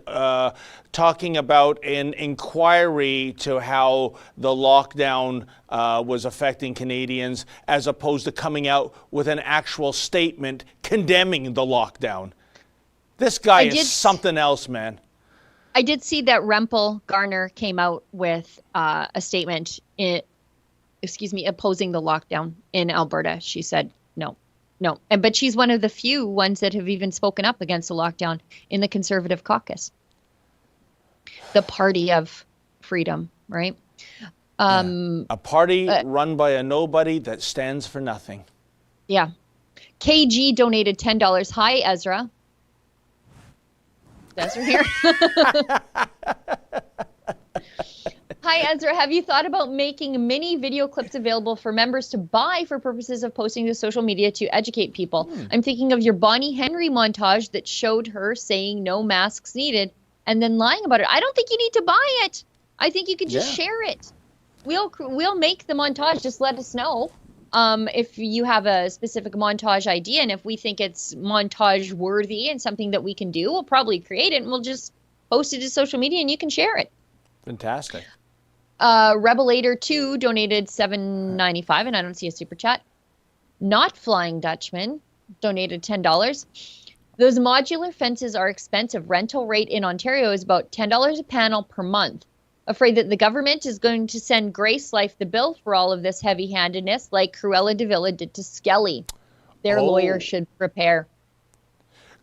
talking about an inquiry to how the lockdown was affecting Canadians, as opposed to coming out with an actual statement condemning the lockdown. This guy is something else, man. I did see that Rempel Garner came out with a statement, opposing the lockdown in Alberta. She said, no. But she's one of the few ones that have even spoken up against the lockdown in the Conservative caucus. The party of freedom, right? A party run by a nobody that stands for nothing. Yeah. KG donated $10. Hi, Ezra. Ezra here. Hi, Ezra. Have you thought about making mini video clips available for members to buy for purposes of posting to social media to educate people? I'm thinking of your Bonnie Henry montage that showed her saying no masks needed and then lying about it. I don't think you need to buy it. I think you can just share it. We'll make the montage. Just let us know if you have a specific montage idea, and if we think it's montage worthy and something that we can do, we'll probably create it and we'll just post it to social media and you can share it. Fantastic. Rebelator 2 donated $7.95, and I don't see a super chat. Not Flying Dutchman donated $10. Those modular fences are expensive. Rental rate in Ontario is about $10 a panel per month. Afraid that the government is going to send GraceLife the bill for all of this heavy-handedness, like Cruella de Villa did to Skelly. Their lawyer should prepare.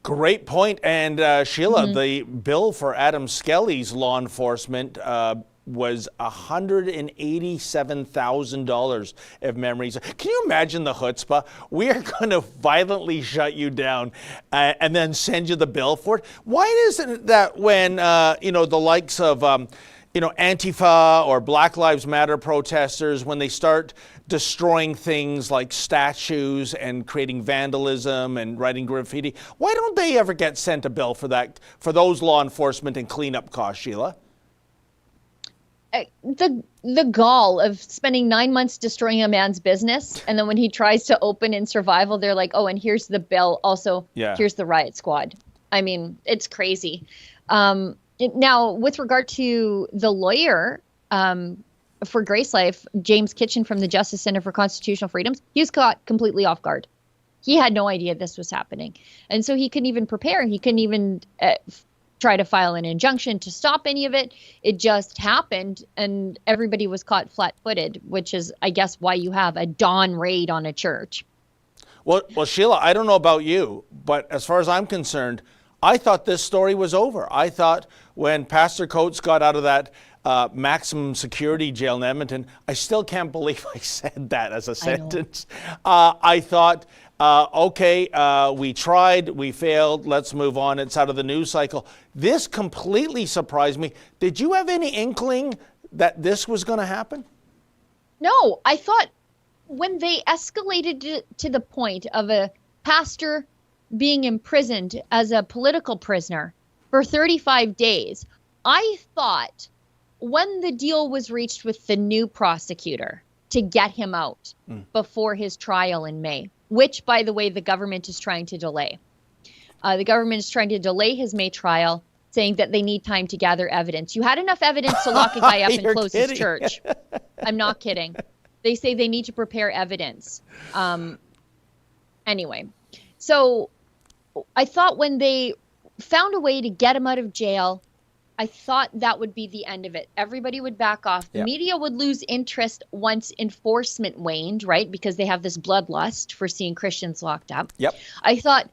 Great point. And Sheila, the bill for Adam Skelly's law enforcement was $187,000, if memories. Can you imagine the chutzpah? We are going to violently shut you down and then send you the bill for it. Why isn't it that when the likes of Antifa or Black Lives Matter protesters, when they start destroying things like statues and creating vandalism and writing graffiti, why don't they ever get sent a bill for that, for those law enforcement and cleanup costs, Sheila? The gall of spending 9 months destroying a man's business, and then when he tries to open in survival, they're like, oh, and here's the bill. Also, here's the riot squad. I mean, it's crazy. Now, with regard to the lawyer for GraceLife, James Kitchen from the Justice Center for Constitutional Freedoms, he was caught completely off guard. He had no idea this was happening. And so he couldn't even prepare. He couldn't even try to file an injunction to stop any of it. It just happened, and everybody was caught flat-footed, which is, I guess, why you have a dawn raid on a church. Well, Sheila, I don't know about you, but as far as I'm concerned, I thought this story was over. I thought when Pastor Coates got out of that maximum security jail in Edmonton, I still can't believe I said that as a sentence. I thought, we tried, we failed, let's move on. It's out of the news cycle. This completely surprised me. Did you have any inkling that this was going to happen? No, I thought when they escalated it to the point of a pastor being imprisoned as a political prisoner for 35 days. I thought when the deal was reached with the new prosecutor to get him out before his trial in May, which, by the way, the government is trying to delay. The government is trying to delay his May trial, saying that they need time to gather evidence. You had enough evidence to lock a guy up and You're close kidding. his church. I'm not kidding. They say they need to prepare evidence. Anyway, so I thought when they found a way to get him out of jail, I thought that would be the end of it. Everybody would back off. The media would lose interest once enforcement waned, right? Because they have this bloodlust for seeing Christians locked up. Yep. I thought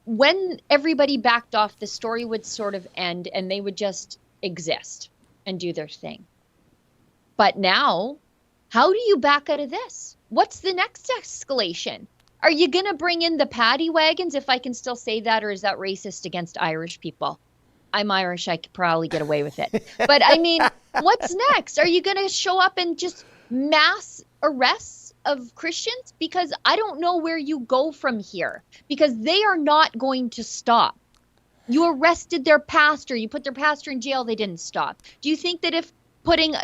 when everybody backed off, the story would sort of end and they would just exist and do their thing. But now, how do you back out of this? What's the next escalation? Are you going to bring in the paddy wagons, if I can still say that, or is that racist against Irish people? I'm Irish. I could probably get away with it. But I mean, what's next? Are you going to show up and just mass arrests of Christians? Because I don't know where you go from here, because they are not going to stop. You arrested their pastor. You put their pastor in jail. They didn't stop. Do you think that if putting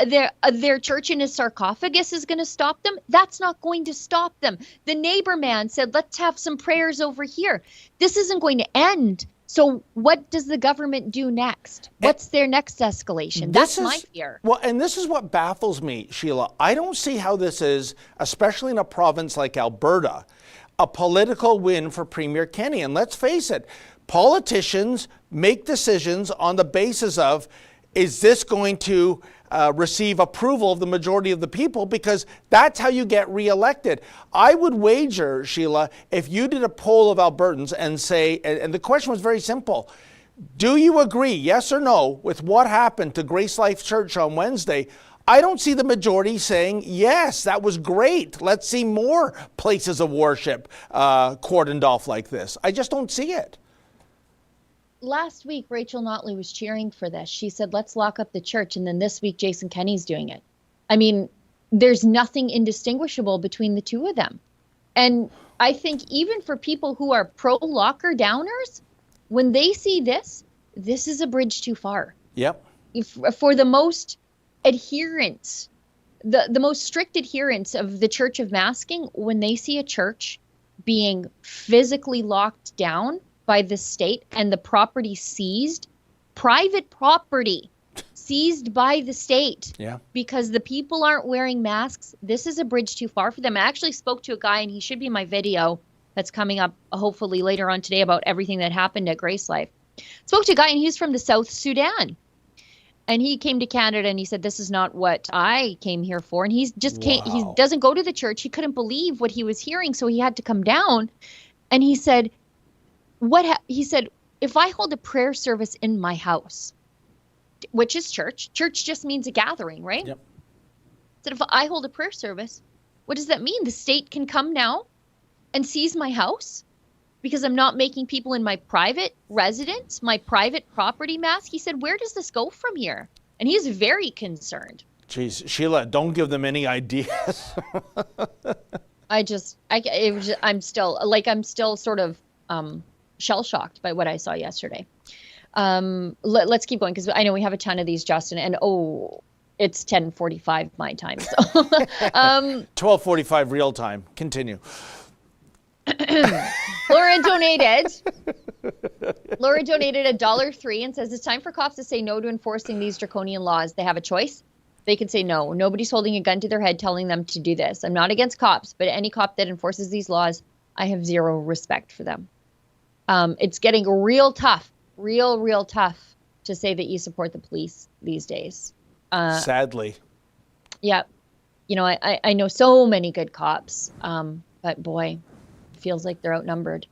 their church in a sarcophagus is going to stop them? That's not going to stop them. The neighbor man said, let's have some prayers over here. This isn't going to end. So what does the government do next? What's their next escalation? That's my fear. Well, and this is what baffles me, Sheila. I don't see how this is, especially in a province like Alberta, a political win for Premier Kenney. And let's face it, politicians make decisions on the basis of, is this going to receive approval of the majority of the people? Because that's how you get reelected. I would wager, Sheila, if you did a poll of Albertans and say, and the question was very simple, do you agree, yes or no, with what happened to GraceLife Church on Wednesday? I don't see the majority saying, yes, that was great. Let's see more places of worship cordoned off like this. I just don't see it. Last week, Rachel Notley was cheering for this. She said, let's lock up the church. And then this week, Jason Kenney's doing it. I mean, there's nothing indistinguishable between the two of them. And I think even for people who are pro-locker downers, when they see this, this is a bridge too far. Yep. For the most adherents, the most strict adherents of the Church of Masking, when they see a church being physically locked down by the state and the property seized, private property seized by the state, because the people aren't wearing masks, this is a bridge too far for them. I actually spoke to a guy, and he should be in my video that's coming up hopefully later on today about everything that happened at GraceLife. Spoke to a guy, and he's from the South Sudan. And he came to Canada and he said, this is not what I came here for. And he doesn't go to the church. He couldn't believe what he was hearing. So he had to come down. And he said, he said, if I hold a prayer service in my house, which is church just means a gathering, right? Yep. Said, if I hold a prayer service, what does that mean? The state can come now and seize my house because I'm not making people in my private residence, my private property mask. He said, where does this go from here? And he's very concerned. Jeez, Sheila, don't give them any ideas. I'm still sort of shell-shocked by what I saw yesterday. Let's keep going, because I know we have a ton of these, Justin, and it's 10:45 my time. So 12:45 real time. Continue. Laura donated $1.03 and says, it's time for cops to say no to enforcing these draconian laws. They have a choice. They can say no. Nobody's holding a gun to their head telling them to do this. I'm not against cops, but any cop that enforces these laws, I have zero respect for them. It's getting real tough to say that you support the police these days. Sadly. Yeah. You know, I know so many good cops, but boy, feels like they're outnumbered.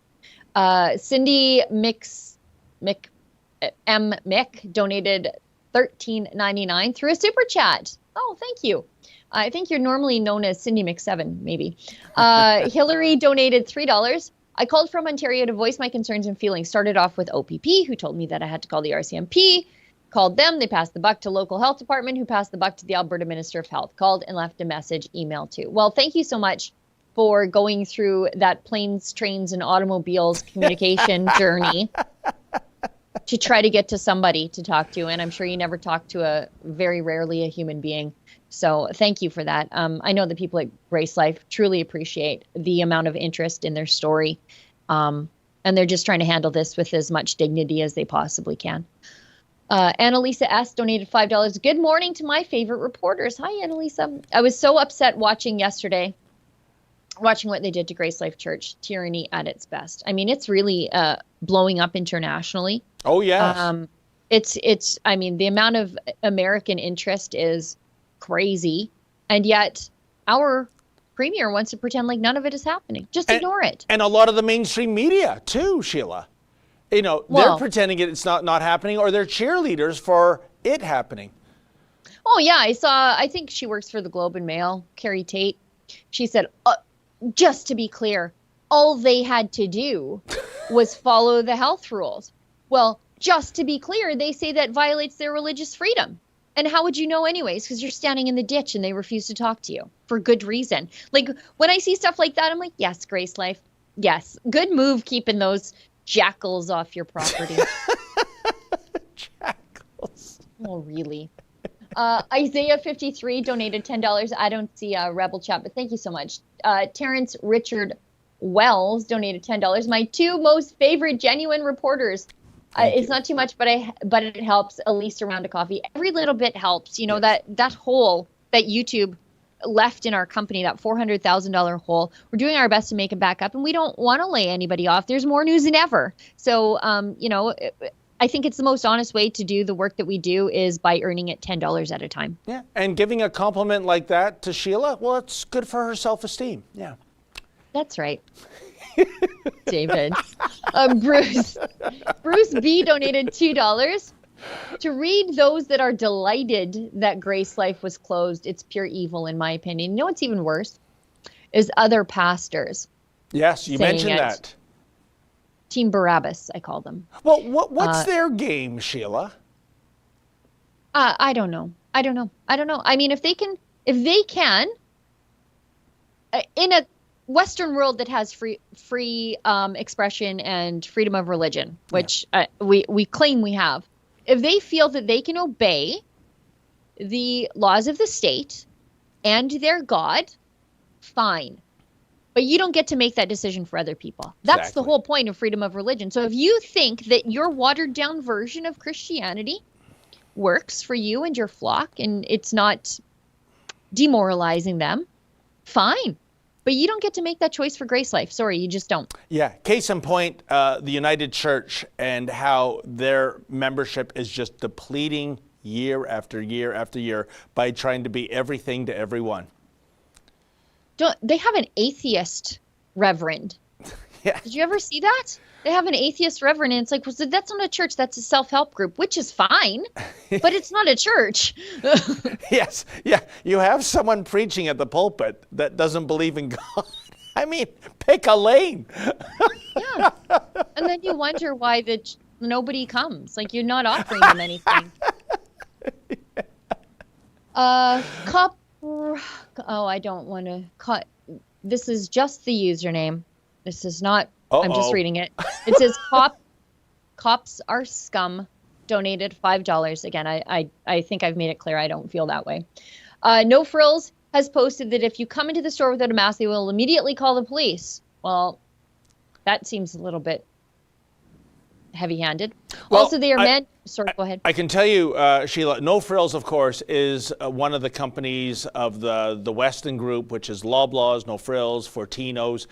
Cindy Mick donated $13.99 through a super chat. Oh, thank you. I think you're normally known as Cindy Mick7, maybe. Hillary donated $3. I called from Ontario to voice my concerns and feelings. Started off with OPP, who told me that I had to call the RCMP. Called them. They passed the buck to local health department, who passed the buck to the Alberta Minister of Health. Called and left a message, email too. Well, thank you so much for going through that planes, trains, and automobiles communication journey to try to get to somebody to talk to. And I'm sure you never talk to very rarely a human being. So thank you for that. I know the people at GraceLife truly appreciate the amount of interest in their story. And they're just trying to handle this with as much dignity as they possibly can. Annalisa S. donated $5. Good morning to my favorite reporters. Hi, Annalisa. I was so upset watching what they did to GraceLife Church. Tyranny at its best. I mean, it's really blowing up internationally. Oh, yes. I mean, the amount of American interest is crazy. And yet our premier wants to pretend like none of it is happening. Just ignore it. And a lot of the mainstream media, too, Sheila. You know, they're pretending it's not happening, or they're cheerleaders for it happening. Oh, yeah. I think she works for the Globe and Mail, Carrie Tate. She said, just to be clear, all they had to do was follow the health rules. Well, just to be clear, they say that violates their religious freedom. And how would you know anyways? Because you're standing in the ditch and they refuse to talk to you for good reason. Like, when I see stuff like that, I'm like, yes, GraceLife. Yes. Good move keeping those jackals off your property. Jackals. Oh, really? Isaiah 53 donated $10. I don't see a Rebel chat, but thank you so much. Terrence Richard Wells donated $10. My two most favorite genuine reporters. It's not too much, but it helps. At least a round of coffee. Every little bit helps. You know, that hole that YouTube left in our company, that $400,000 hole, we're doing our best to make it back up, and we don't want to lay anybody off. There's more news than ever. So, you know, I think it's the most honest way to do the work that we do is by earning it $10 at a time. Yeah. And giving a compliment like that to Sheila, well, it's good for her self-esteem. Yeah. That's right. David. Bruce B donated $2. To read those that are delighted that GraceLife was closed, it's pure evil, in my opinion. You know what's even worse? Is other pastors. Yes, you mentioned that. Team Barabbas, I call them. Well, what's their game, Sheila? I don't know. I mean, if they can, in a Western world that has free expression and freedom of religion, which we claim we have, if they feel that they can obey the laws of the state and their God, fine. But you don't get to make that decision for other people. That's the whole point of freedom of religion. So if you think that your watered down version of Christianity works for you and your flock and it's not demoralizing them, fine. But you don't get to make that choice for GraceLife. Sorry, you just don't. Yeah. Case in point, the United Church and how their membership is just depleting year after year after year by trying to be everything to everyone. They have an atheist reverend. Yeah. Did you ever see that? They have an atheist reverend, and it's like, well, so that's not a church. That's a self-help group, which is fine, but it's not a church. Yes. Yeah. You have someone preaching at the pulpit that doesn't believe in God. I mean, pick a lane. Yeah. And then you wonder why nobody comes. Like, you're not offering them anything. I don't want to cut. This is just the username. This is not. I'm just reading it. It says cops are scum. Donated $5. Again, I think I've made it clear I don't feel that way. No Frills has posted that if you come into the store without a mask, they will immediately call the police. Well, that seems a little bit heavy-handed. Well, also, they are meant. Sorry, go ahead. I can tell you, Sheila, No Frills, of course, is one of the companies of the Weston Group, which is Loblaws, No Frills, Fortino's,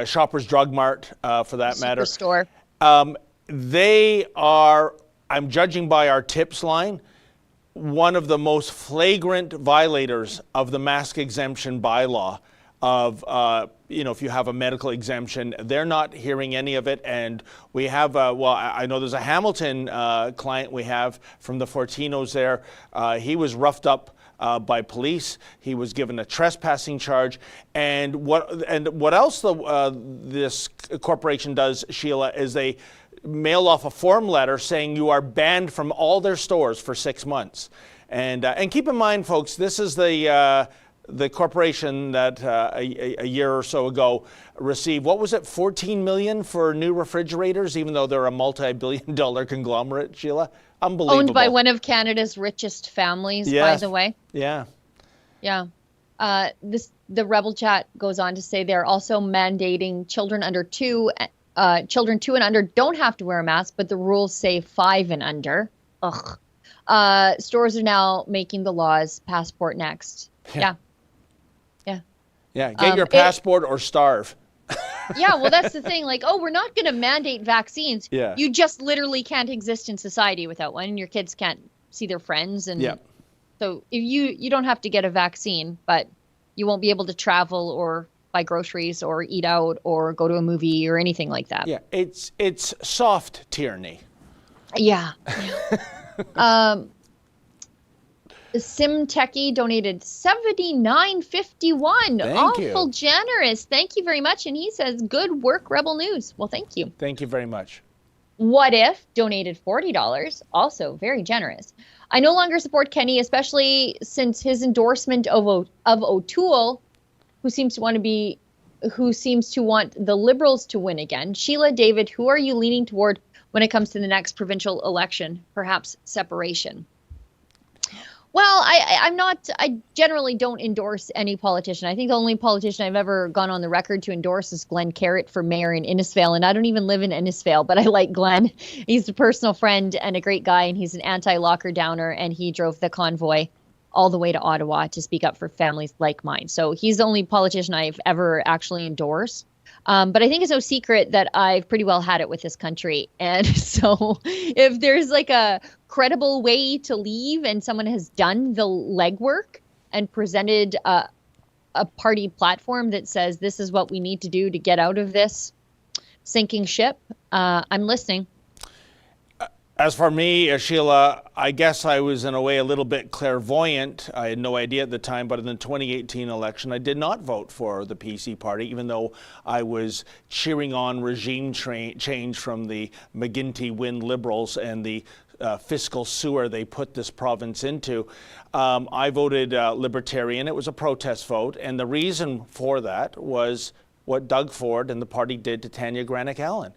Shoppers Drug Mart, for that matter. Superstore. They are, I'm judging by our tips line, one of the most flagrant violators of the mask exemption bylaw. Of, if you have a medical exemption, they're not hearing any of it. And we have, I know there's a Hamilton client we have from the Fortinos there. He was roughed up by police. He was given a trespassing charge. And what else this corporation does, Sheila, is they mail off a form letter saying you are banned from all their stores for 6 months. And keep in mind, folks, this is the the corporation that a year or so ago received, what was it, $14 million for new refrigerators, even though they're a multi-billion-dollar conglomerate, Sheila? Unbelievable. Owned by one of Canada's richest families, by Yes. the way. Yeah. Yeah. The Rebel Chat goes on to say they're also mandating children children 2 and under don't have to wear a mask, but the rules say 5 and under. Ugh. Stores are now making the laws. Passport next. Yeah. Yeah. Get your passport or starve. Yeah, well, that's the thing. Like, oh, we're not going to mandate vaccines. Yeah. You just literally can't exist in society without one. And your kids can't see their friends. And Yeah. so if you don't have to get a vaccine, but you won't be able to travel or buy groceries or eat out or go to a movie or anything like that. Yeah. It's soft tyranny. Yeah. Sim Techie donated $79.51. Thank you. Awful generous. Thank you very much. And he says, good work, Rebel News. Well, thank you. Thank you very much. What If donated $40. Also very generous. I no longer support Kenny, especially since his endorsement of O'Toole, who seems to want the Liberals to win again. Sheila, David, who are you leaning toward when it comes to the next provincial election? Perhaps separation. Well, I generally don't endorse any politician. I think the only politician I've ever gone on the record to endorse is Glenn Carrott for mayor in Innisfail. And I don't even live in Innisfail, but I like Glenn. He's a personal friend and a great guy, and he's an anti-locker downer, and he drove the convoy all the way to Ottawa to speak up for families like mine. So he's the only politician I've ever actually endorsed. But I think it's no secret that I've pretty well had it with this country. And so if there's like a credible way to leave and someone has done the legwork and presented a party platform that says this is what we need to do to get out of this sinking ship, I'm listening. As for me, Sheila, I guess I was in a way a little bit clairvoyant. I had no idea at the time, but in the 2018 election, I did not vote for the PC party, even though I was cheering on regime change from the McGuinty-Wynne Liberals and the fiscal sewer they put this province into. I voted Libertarian. It was a protest vote, and the reason for that was what Doug Ford and the party did to Tanya Granick-Allen.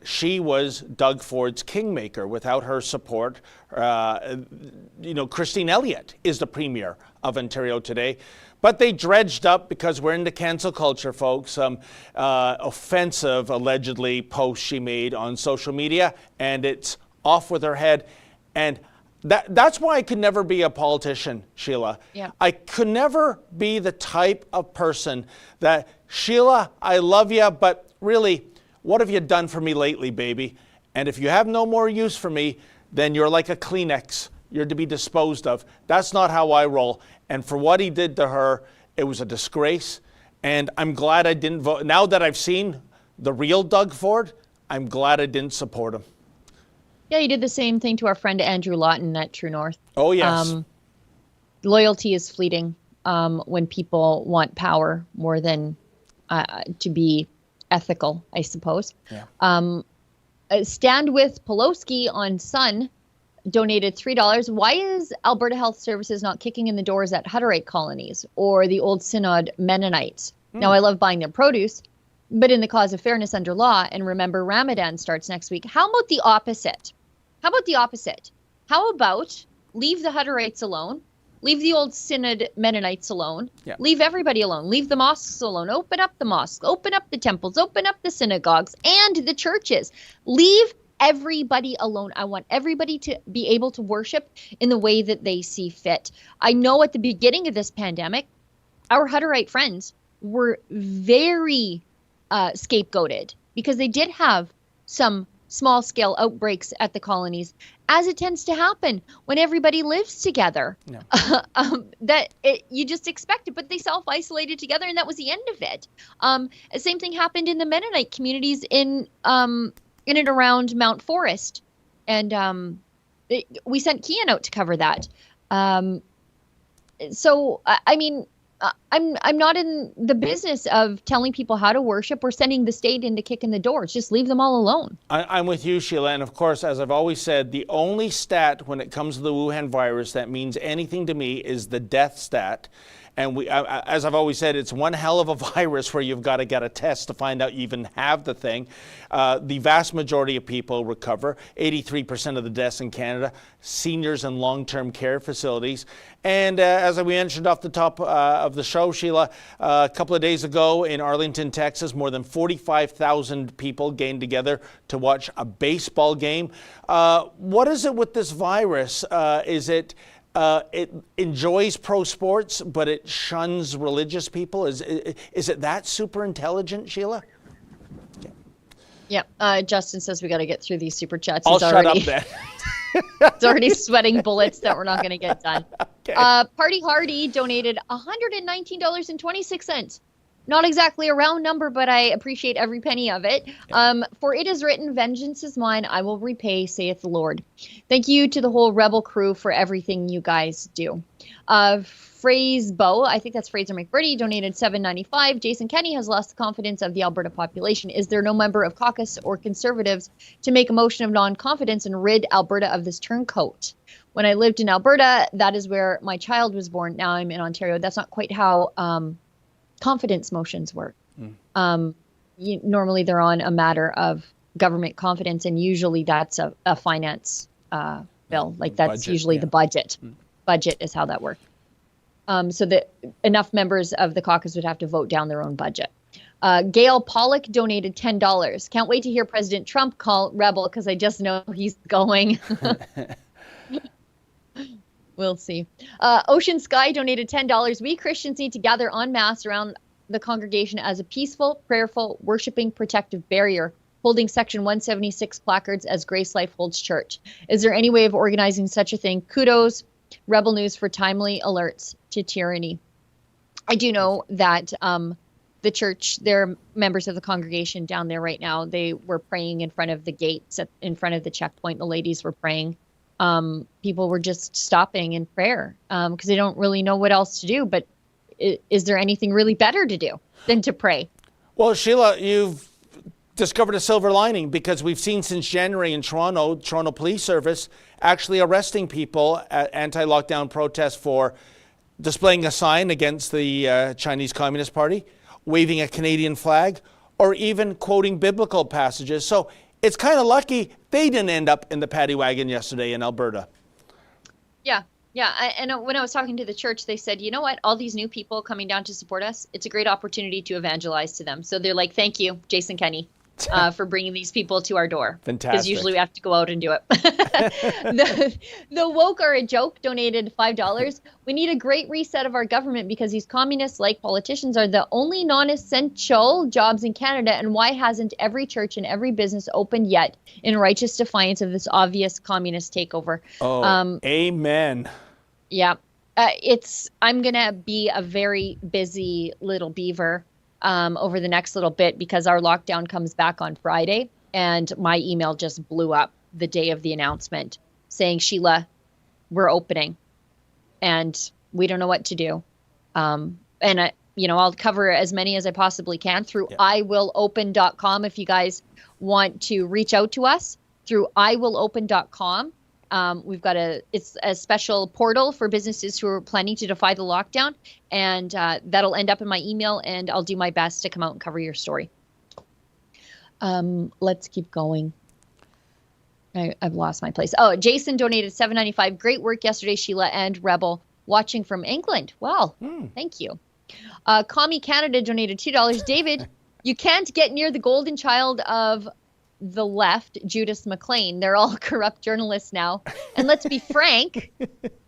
She was Doug Ford's kingmaker. Without her support, Christine Elliott is the premier of Ontario today. But they dredged up, because we're into cancel culture, folks, some offensive, allegedly, posts she made on social media, and it's off with her head. And that's why I could never be a politician, Sheila. Yeah. I could never be the type of person that, Sheila, I love you, but really, what have you done for me lately, baby? And if you have no more use for me, then you're like a Kleenex. You're to be disposed of. That's not how I roll. And for what he did to her, it was a disgrace. And I'm glad I didn't vote. Now that I've seen the real Doug Ford, I'm glad I didn't support him. Yeah, he did the same thing to our friend Andrew Lawton at True North. Oh, yes. Loyalty is fleeting when people want power more than to be ethical, I suppose. Yeah. Stand with Pelosi on Sun donated $3. Why is Alberta Health Services not kicking in the doors at Hutterite colonies or the Old Synod Mennonites? Now, I love buying their produce, but in the cause of fairness under law, and remember, Ramadan starts next week. How about the opposite? How about leave the Hutterites alone? Leave the Old Synod Mennonites alone. Yeah. Leave everybody alone. Leave the mosques alone. Open up the mosques. Open up the temples. Open up the synagogues and the churches. Leave everybody alone. I want everybody to be able to worship in the way that they see fit. I know at the beginning of this pandemic, our Hutterite friends were very scapegoated because they did have some small-scale outbreaks at the colonies, as it tends to happen when everybody lives together. Yeah. You just expect it, but they self-isolated together, and that was the end of it. The same thing happened in the Mennonite communities in and around Mount Forest, and we sent Kian out to cover that. So, I mean, I'm not in the business of telling people how to worship or sending the state in to kick in the doors. Just leave them all alone. I'm with you, Sheila. And of course, as I've always said, the only stat when it comes to the Wuhan virus that means anything to me is the death stat. And as I've always said, it's one hell of a virus where you've got to get a test to find out you even have the thing. The vast majority of people recover. 83% of the deaths in Canada, seniors in long-term care facilities. And as we mentioned off the top of the show, Sheila, a couple of days ago in Arlington, Texas, more than 45,000 people gained together to watch a baseball game. What is it with this virus? Is it enjoys pro sports, but it shuns religious people? Is it that super intelligent, Sheila? Yeah. Justin says we got to get through these super chats. I'll shut up then. It's already sweating bullets that we're not going to get done. Okay. Party Hardy donated $119.26. Not exactly a round number, but I appreciate every penny of it. For it is written, vengeance is mine, I will repay, saith the Lord. Thank you to the whole Rebel crew for everything you guys do. Phrase Bo, I think that's Fraser McBurdy, donated $7.95. Jason Kenney has lost the confidence of the Alberta population. Is there no member of caucus or Conservatives to make a motion of non-confidence and rid Alberta of this turncoat? When I lived in Alberta, that is where my child was born. Now I'm in Ontario. That's not quite how confidence motions work. Normally they're on a matter of government confidence, and usually that's a finance bill. Like that's budget, usually the budget. Budget is how that works. So that enough members of the caucus would have to vote down their own budget. Gail Pollock donated $10. Can't wait to hear President Trump call Rebel because I just know he's going. We'll see. Ocean Sky donated $10. We Christians need to gather en masse around the congregation as a peaceful, prayerful, worshiping, protective barrier, holding Section 176 placards as GraceLife holds church. Is there any way of organizing such a thing? Kudos, Rebel News, for timely alerts to tyranny. I do know that the church, they're members of the congregation down there right now. They were praying in front of the gates, in front of the checkpoint. The ladies were praying. People were just stopping in prayer because they don't really know what else to do. But is there anything really better to do than to pray? Well, Sheila, you've discovered a silver lining because we've seen since January in Toronto Police Service actually arresting people at anti-lockdown protests for displaying a sign against the Chinese Communist Party, waving a Canadian flag, or even quoting biblical passages. So it's kind of lucky they didn't end up in the paddy wagon yesterday in Alberta. Yeah. And when I was talking to the church, they said, you know what, all these new people coming down to support us, it's a great opportunity to evangelize to them. So they're like, thank you, Jason Kenney, for bringing these people to our door. Fantastic. Because usually we have to go out and do it. The woke are a joke donated $5. We need a great reset of our government because these communist-like politicians are the only non-essential jobs in Canada. And why hasn't every church and every business opened yet in righteous defiance of this obvious communist takeover? Amen. Yeah. I'm going to be a very busy little beaver over the next little bit because our lockdown comes back on Friday and my email just blew up the day of the announcement saying, Sheila, we're opening and we don't know what to do. I'll cover as many as I possibly can through iwillopen.com. If you guys want to reach out to us through iwillopen.com. We've got it's a special portal for businesses who are planning to defy the lockdown, and that'll end up in my email, and I'll do my best to come out and cover your story. Let's keep going. I've lost my place. Oh, Jason donated $7.95. Great work yesterday, Sheila and Rebel, watching from England. Well, thank you. Commie Canada donated $2. David, you can't get near the golden child of the left, Judas McLean. They're all corrupt journalists now. And let's be frank,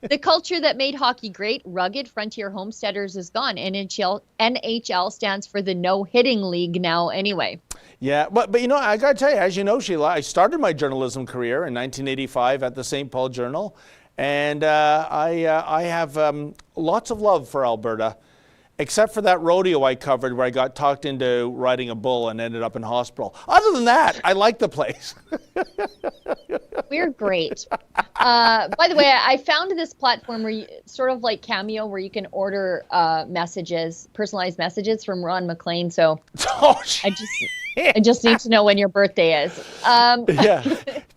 the culture that made hockey great, rugged frontier homesteaders, is gone. NHL stands for the no-hitting league now anyway. Yeah, but I got to tell you, as you know, Sheila, I started my journalism career in 1985 at the St. Paul Journal, and I have lots of love for Alberta. except for that rodeo I covered where I got talked into riding a bull and ended up in hospital. Other than that, I like the place. We're great. By the way, I found this platform where you, sort of like Cameo, where you can order messages, personalized messages from Ron McLean. So Oh, I just need to know when your birthday is. yeah.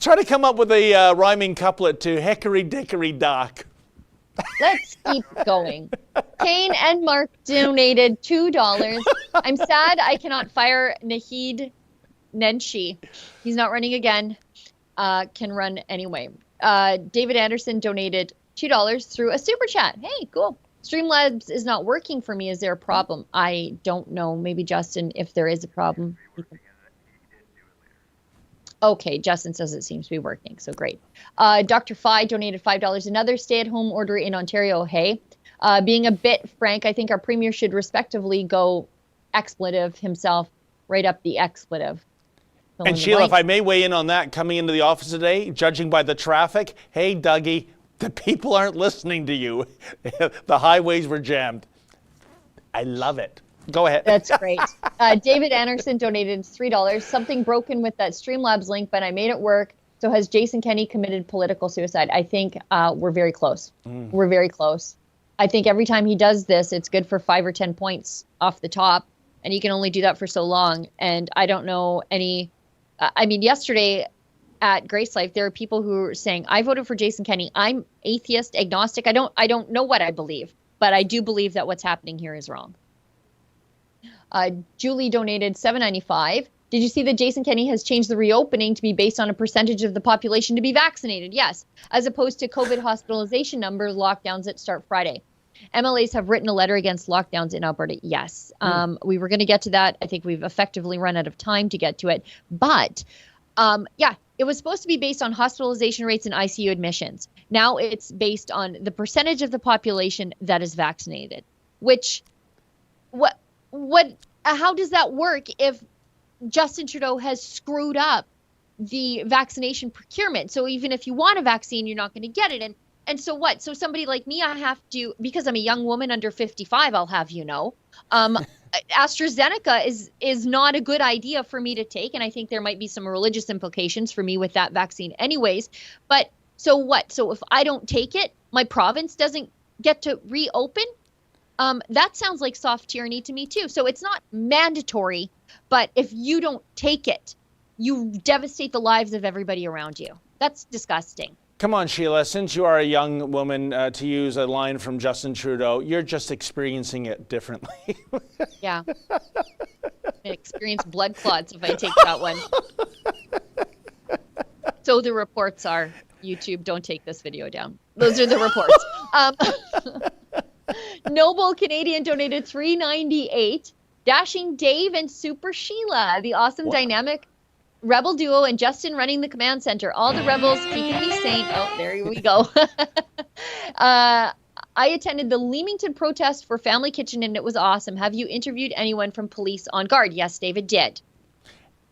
Try to come up with a rhyming couplet to Hickory Dickory Dock. Let's keep going. Kane and Mark donated $2. I'm sad I cannot fire Nahid Nenshi. He's not running again. Can run anyway. David Anderson donated $2 through a super chat. Hey, cool. Streamlabs is not working for me. Is there a problem? I don't know. Maybe Justin, if there is a problem. Okay, Justin says it seems to be working, so great. Dr. Phi donated $5. Another stay-at-home order in Ontario. Hey, being a bit frank, I think our premier should respectively go expletive himself, right up the expletive. And Sheila, if I may weigh in on that, coming into the office today, judging by the traffic, hey, Dougie, the people aren't listening to you. The highways were jammed. I love it. Go ahead. That's great. David Anderson donated $3. Something broken with that Streamlabs link, but I made it work. So has Jason Kenney committed political suicide? I think we're very close. We're very close. I think every time he does this, it's good for 5 or 10 points off the top. And he can only do that for so long. And I don't know any... I mean, yesterday at GraceLife, there are people who are saying, I voted for Jason Kenney. I'm atheist, agnostic. I don't know what I believe. But I do believe that what's happening here is wrong. Julie donated $7.95. Did you see that Jason Kenney has changed the reopening to be based on a percentage of the population to be vaccinated? Yes, as opposed to COVID hospitalization numbers, lockdowns that start Friday. MLAs have written a letter against lockdowns in Alberta. Yes, we were going to get to that. I think we've effectively run out of time to get to it. But yeah, it was supposed to be based on hospitalization rates and ICU admissions. Now it's based on the percentage of the population that is vaccinated, which how does that work if Justin Trudeau has screwed up the vaccination procurement? So even if you want a vaccine, you're not going to get it. And so what? So somebody like me, I have to, because I'm a young woman under 55, I'll have you know, AstraZeneca is not a good idea for me to take. And I think there might be some religious implications for me with that vaccine anyways. But so what? So if I don't take it, my province doesn't get to reopen? That sounds like soft tyranny to me too. So it's not mandatory, but if you don't take it, you devastate the lives of everybody around you. That's disgusting. Come on, Sheila, since you are a young woman, to use a line from Justin Trudeau, you're just experiencing it differently. Yeah. I experience blood clots if I take that one. So the reports are, YouTube, don't take this video down. Those are the reports. Noble Canadian donated $3.98. Dashing Dave and Super Sheila, the awesome dynamic rebel duo, and Justin running the command center. All the rebels keeping me sane. Oh, there we go. I attended the Leamington protest for Family Kitchen, and it was awesome. Have you interviewed anyone from police on guard? Yes, David did.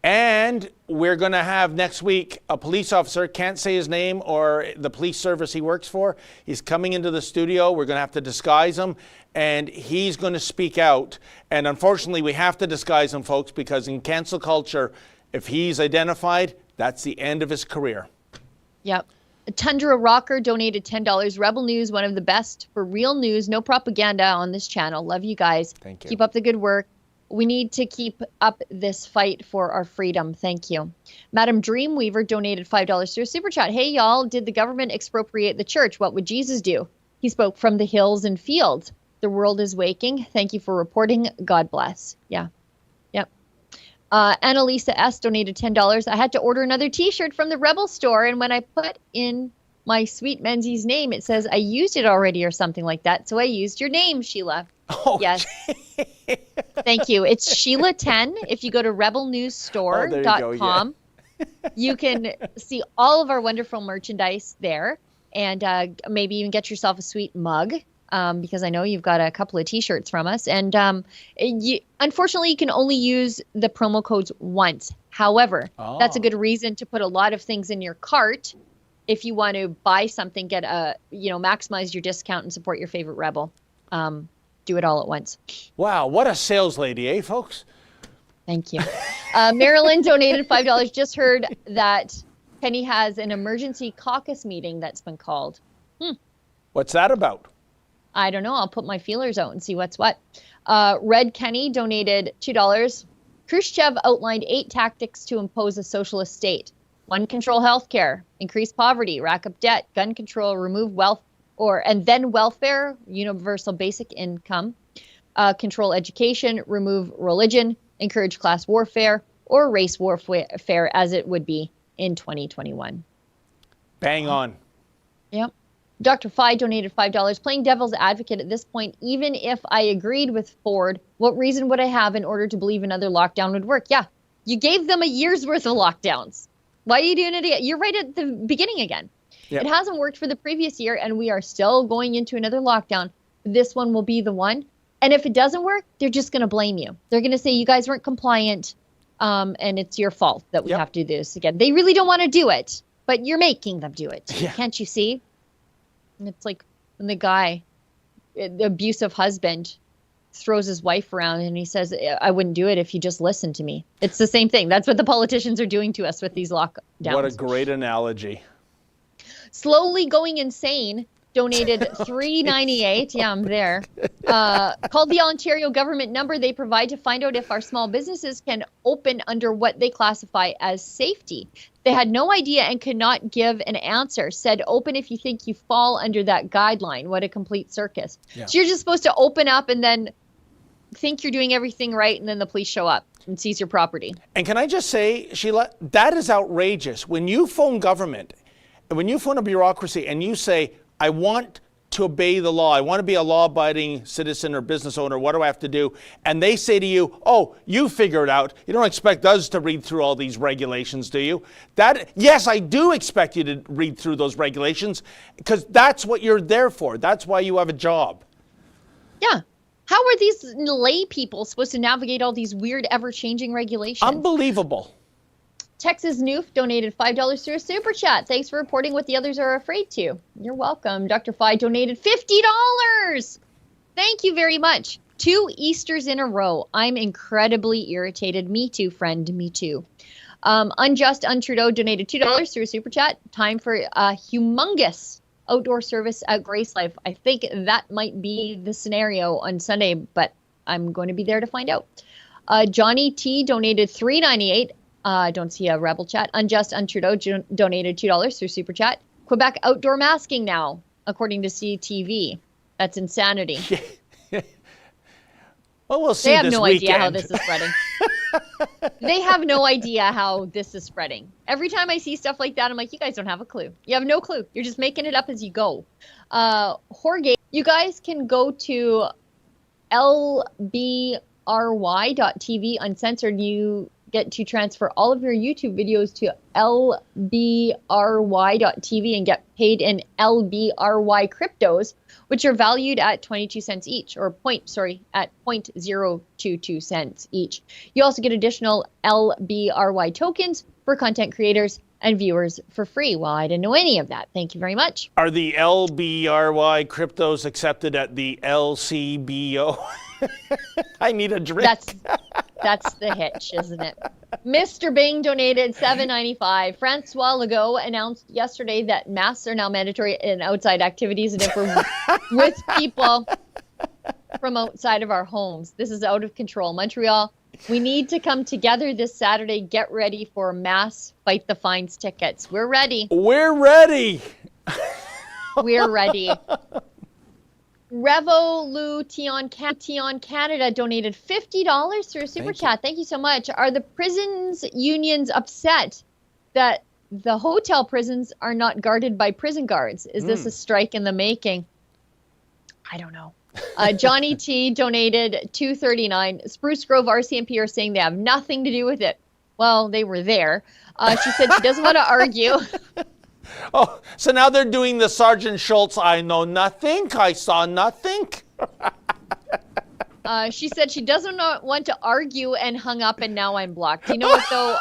And we're going to have next week a police officer, can't say his name or the police service he works for. He's coming into the studio. We're going to have to disguise him, and he's going to speak out. And unfortunately, we have to disguise him, folks, because in cancel culture, if he's identified, that's the end of his career. Yep. Tundra Rocker donated $10. Rebel News, one of the best for real news, no propaganda on this channel. Love you guys. Thank you. Keep up the good work. We need to keep up this fight for our freedom. Thank you. Madam Dreamweaver donated $5 through a super chat. Hey, y'all, did the government expropriate the church? What would Jesus do? He spoke from the hills and fields. The world is waking. Thank you for reporting. God bless. Yeah. Yep. Annalisa S. donated $10. I had to order another t-shirt from the Rebel store, and when I put in my sweet Menzies name, it says I used it already or something like that. So I used your name, Sheila. Oh, yes. Thank you. It's Sheila 10. If you go to rebelnewsstore.com, you can see all of our wonderful merchandise there, and maybe even get yourself a sweet mug, because I know you've got a couple of t-shirts from us. And unfortunately, you can only use the promo codes once. However, that's a good reason to put a lot of things in your cart. If you want to buy something, get maximize your discount and support your favorite Rebel. do it all at once. Wow, what a sales lady, eh, folks? Thank you. Marilyn donated $5. Just heard that Kenny has an emergency caucus meeting that's been called. What's that about? I don't know. I'll put my feelers out and see what's what. Red Kenny donated $2. Khrushchev outlined 8 tactics to impose a socialist state. 1, control healthcare, increase poverty, rack up debt, gun control, remove wealth, and then welfare, universal basic income, control education, remove religion, encourage class warfare, or race warfare as it would be in 2021. Bang on. Yep. Dr. Phi donated $5. Playing devil's advocate at this point, even if I agreed with Ford, what reason would I have in order to believe another lockdown would work? Yeah, you gave them a year's worth of lockdowns. Why are you doing it again? You're right at the beginning again. Yep. It hasn't worked for the previous year, and we are still going into another lockdown. This one will be the one. And if it doesn't work, they're just going to blame you. They're going to say you guys weren't compliant, and it's your fault that we have to do this again. They really don't want to do it, but you're making them do it. Yeah. Can't you see? And it's like when the guy, the abusive husband, throws his wife around and he says, I wouldn't do it if you just listened to me. It's the same thing. That's what the politicians are doing to us with these lockdowns. What a great analogy. Slowly Going Insane donated $3.98. Yeah, I'm there. Called the Ontario government number they provide to find out if our small businesses can open under what they classify as safety. They had no idea and could not give an answer. Said open if you think you fall under that guideline. What a complete circus. Yeah. So you're just supposed to open up and then think you're doing everything right, and then the police show up and seize your property. And can I just say, Sheila, that is outrageous. When you phone government, and when you phone a bureaucracy and you say, I want to obey the law, I want to be a law-abiding citizen or business owner, what do I have to do? And they say to you, oh, you figure it out. You don't expect us to read through all these regulations, do you? Yes, I do expect you to read through those regulations, because that's what you're there for. That's why you have a job. Yeah. How are these lay people supposed to navigate all these weird, ever-changing regulations? Unbelievable. Texas Noof donated $5 through a super chat. Thanks for reporting what the others are afraid to. You're welcome. Dr. Phi donated $50. Thank you very much. 2 Easters in a row. I'm incredibly irritated. Me too, friend. Me too. Unjust Untrudeau donated $2 through a super chat. Time for a humongous outdoor service at GraceLife. I think that might be the scenario on Sunday, but I'm going to be there to find out. Johnny T donated $3.98. I don't see a rebel chat. Unjust Untrudeau donated $2 through super chat. Quebec outdoor masking now, according to CTV. That's insanity. Well, we'll see. They have this no weekend. idea how this is spreading. They have no idea how this is spreading. Every time I see stuff like that, I'm like, you guys don't have a clue. You have no clue. You're just making it up as you go. Jorge, you guys can go to lbry.tv uncensored. You get to transfer all of your YouTube videos to lbry.tv and get paid in LBRY cryptos, which are valued at 22 cents each, or at 0.022 cents each. You also get additional LBRY tokens for content creators and viewers for free. Well, I didn't know any of that. Thank you very much. Are the LBRY cryptos accepted at the LCBO? I need a drink. That's the hitch, isn't it? Mr. Bing donated $7.95. Francois Legault announced yesterday that masks are now mandatory in outside activities, and if we're with people from outside of our homes, this is out of control. Montreal, we need to come together this Saturday. Get ready for mass Fight the Fines tickets. We're ready. We're ready. We're ready. Revolution Canada donated $50 through a super chat. Thank you so much. Are the prisons unions upset that the hotel prisons are not guarded by prison guards? Is this a strike in the making? I don't know. Johnny T donated $2.39. Spruce Grove RCMP are saying they have nothing to do with it. Well, they were there. She said she doesn't want to argue. Oh, so now they're doing the Sergeant Schultz, I know nothing, I saw nothing. She said she doesn't want to argue and hung up, and now I'm blocked. You know what, though?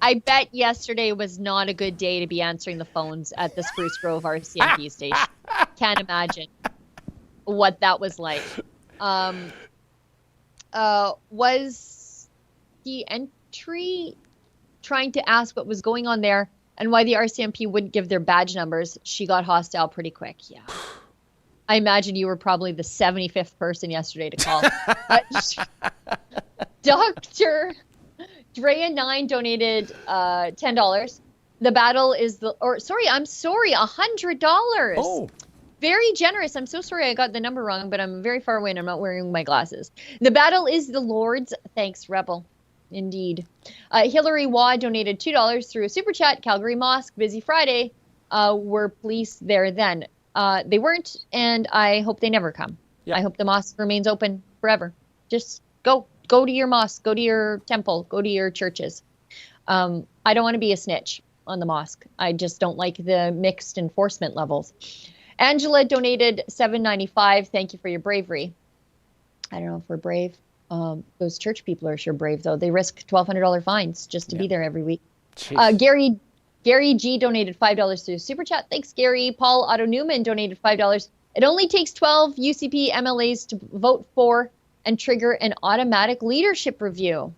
I bet yesterday was not a good day to be answering the phones at the Spruce Grove RCMP station. Can't imagine. what that was like. Was the entry trying to ask what was going on there and why the RCMP wouldn't give their badge numbers? She got hostile pretty quick. Yeah. I imagine you were probably the 75th person yesterday to call. Dr. Drea9 donated $10. The battle is $100. Oh. Very generous. I'm so sorry I got the number wrong, but I'm very far away and I'm not wearing my glasses. The battle is the Lord's. Thanks, Rebel. Indeed. Hillary Waugh donated $2 through a super chat. Calgary Mosque, busy Friday. Were police there then? They weren't, and I hope they never come. Yeah. I hope the mosque remains open forever. Just go to your mosque, go to your temple, go to your churches. I don't want to be a snitch on the mosque. I just don't like the mixed enforcement levels. Angela donated $7.95. Thank you for your bravery. I don't know if we're brave. Those church people are sure brave, though. They risk $1,200 fines just to be there every week. Gary G donated $5 through Super Chat. Thanks, Gary. Paul Otto Newman donated $5. It only takes 12 UCP MLAs to vote for and trigger an automatic leadership review.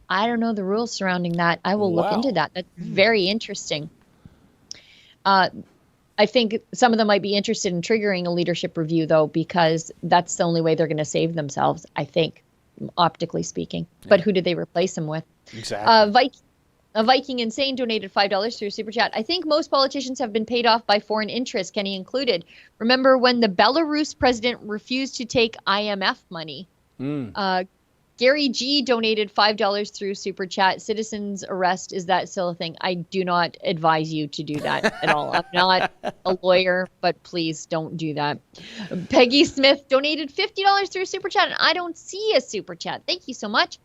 I don't know the rules surrounding that. I will look into that. That's very interesting. I think some of them might be interested in triggering a leadership review, though, because that's the only way they're going to save themselves, I think, optically speaking. Yeah. But who did they replace them with? Exactly. Viking Insane donated $5 through Super Chat. I think most politicians have been paid off by foreign interests, Kenny included. Remember when the Belarus president refused to take IMF money? Gary G donated $5 through Super Chat. Citizens arrest, is that still a thing? I do not advise you to do that at all. I'm not a lawyer, but please don't do that. Peggy Smith donated $50 through Super Chat, and I don't see a Super Chat. Thank you so much.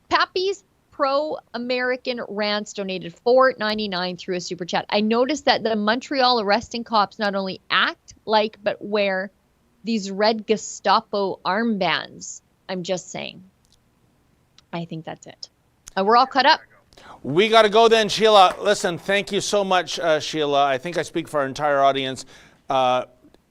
Pappy's Pro-American Rants donated $4.99 through a Super Chat. I noticed that the Montreal arresting cops not only act like, but wear these red Gestapo armbands. I'm just saying. I think that's it. We're all cut up. We got to go then, Sheila. Listen, thank you so much, Sheila. I think I speak for our entire audience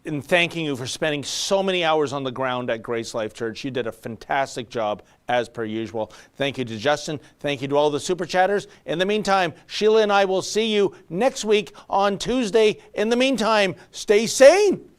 in thanking you for spending so many hours on the ground at GraceLife Church. You did a fantastic job, as per usual. Thank you to Justin. Thank you to all the Super Chatters. In the meantime, Sheila and I will see you next week on Tuesday. In the meantime, stay sane.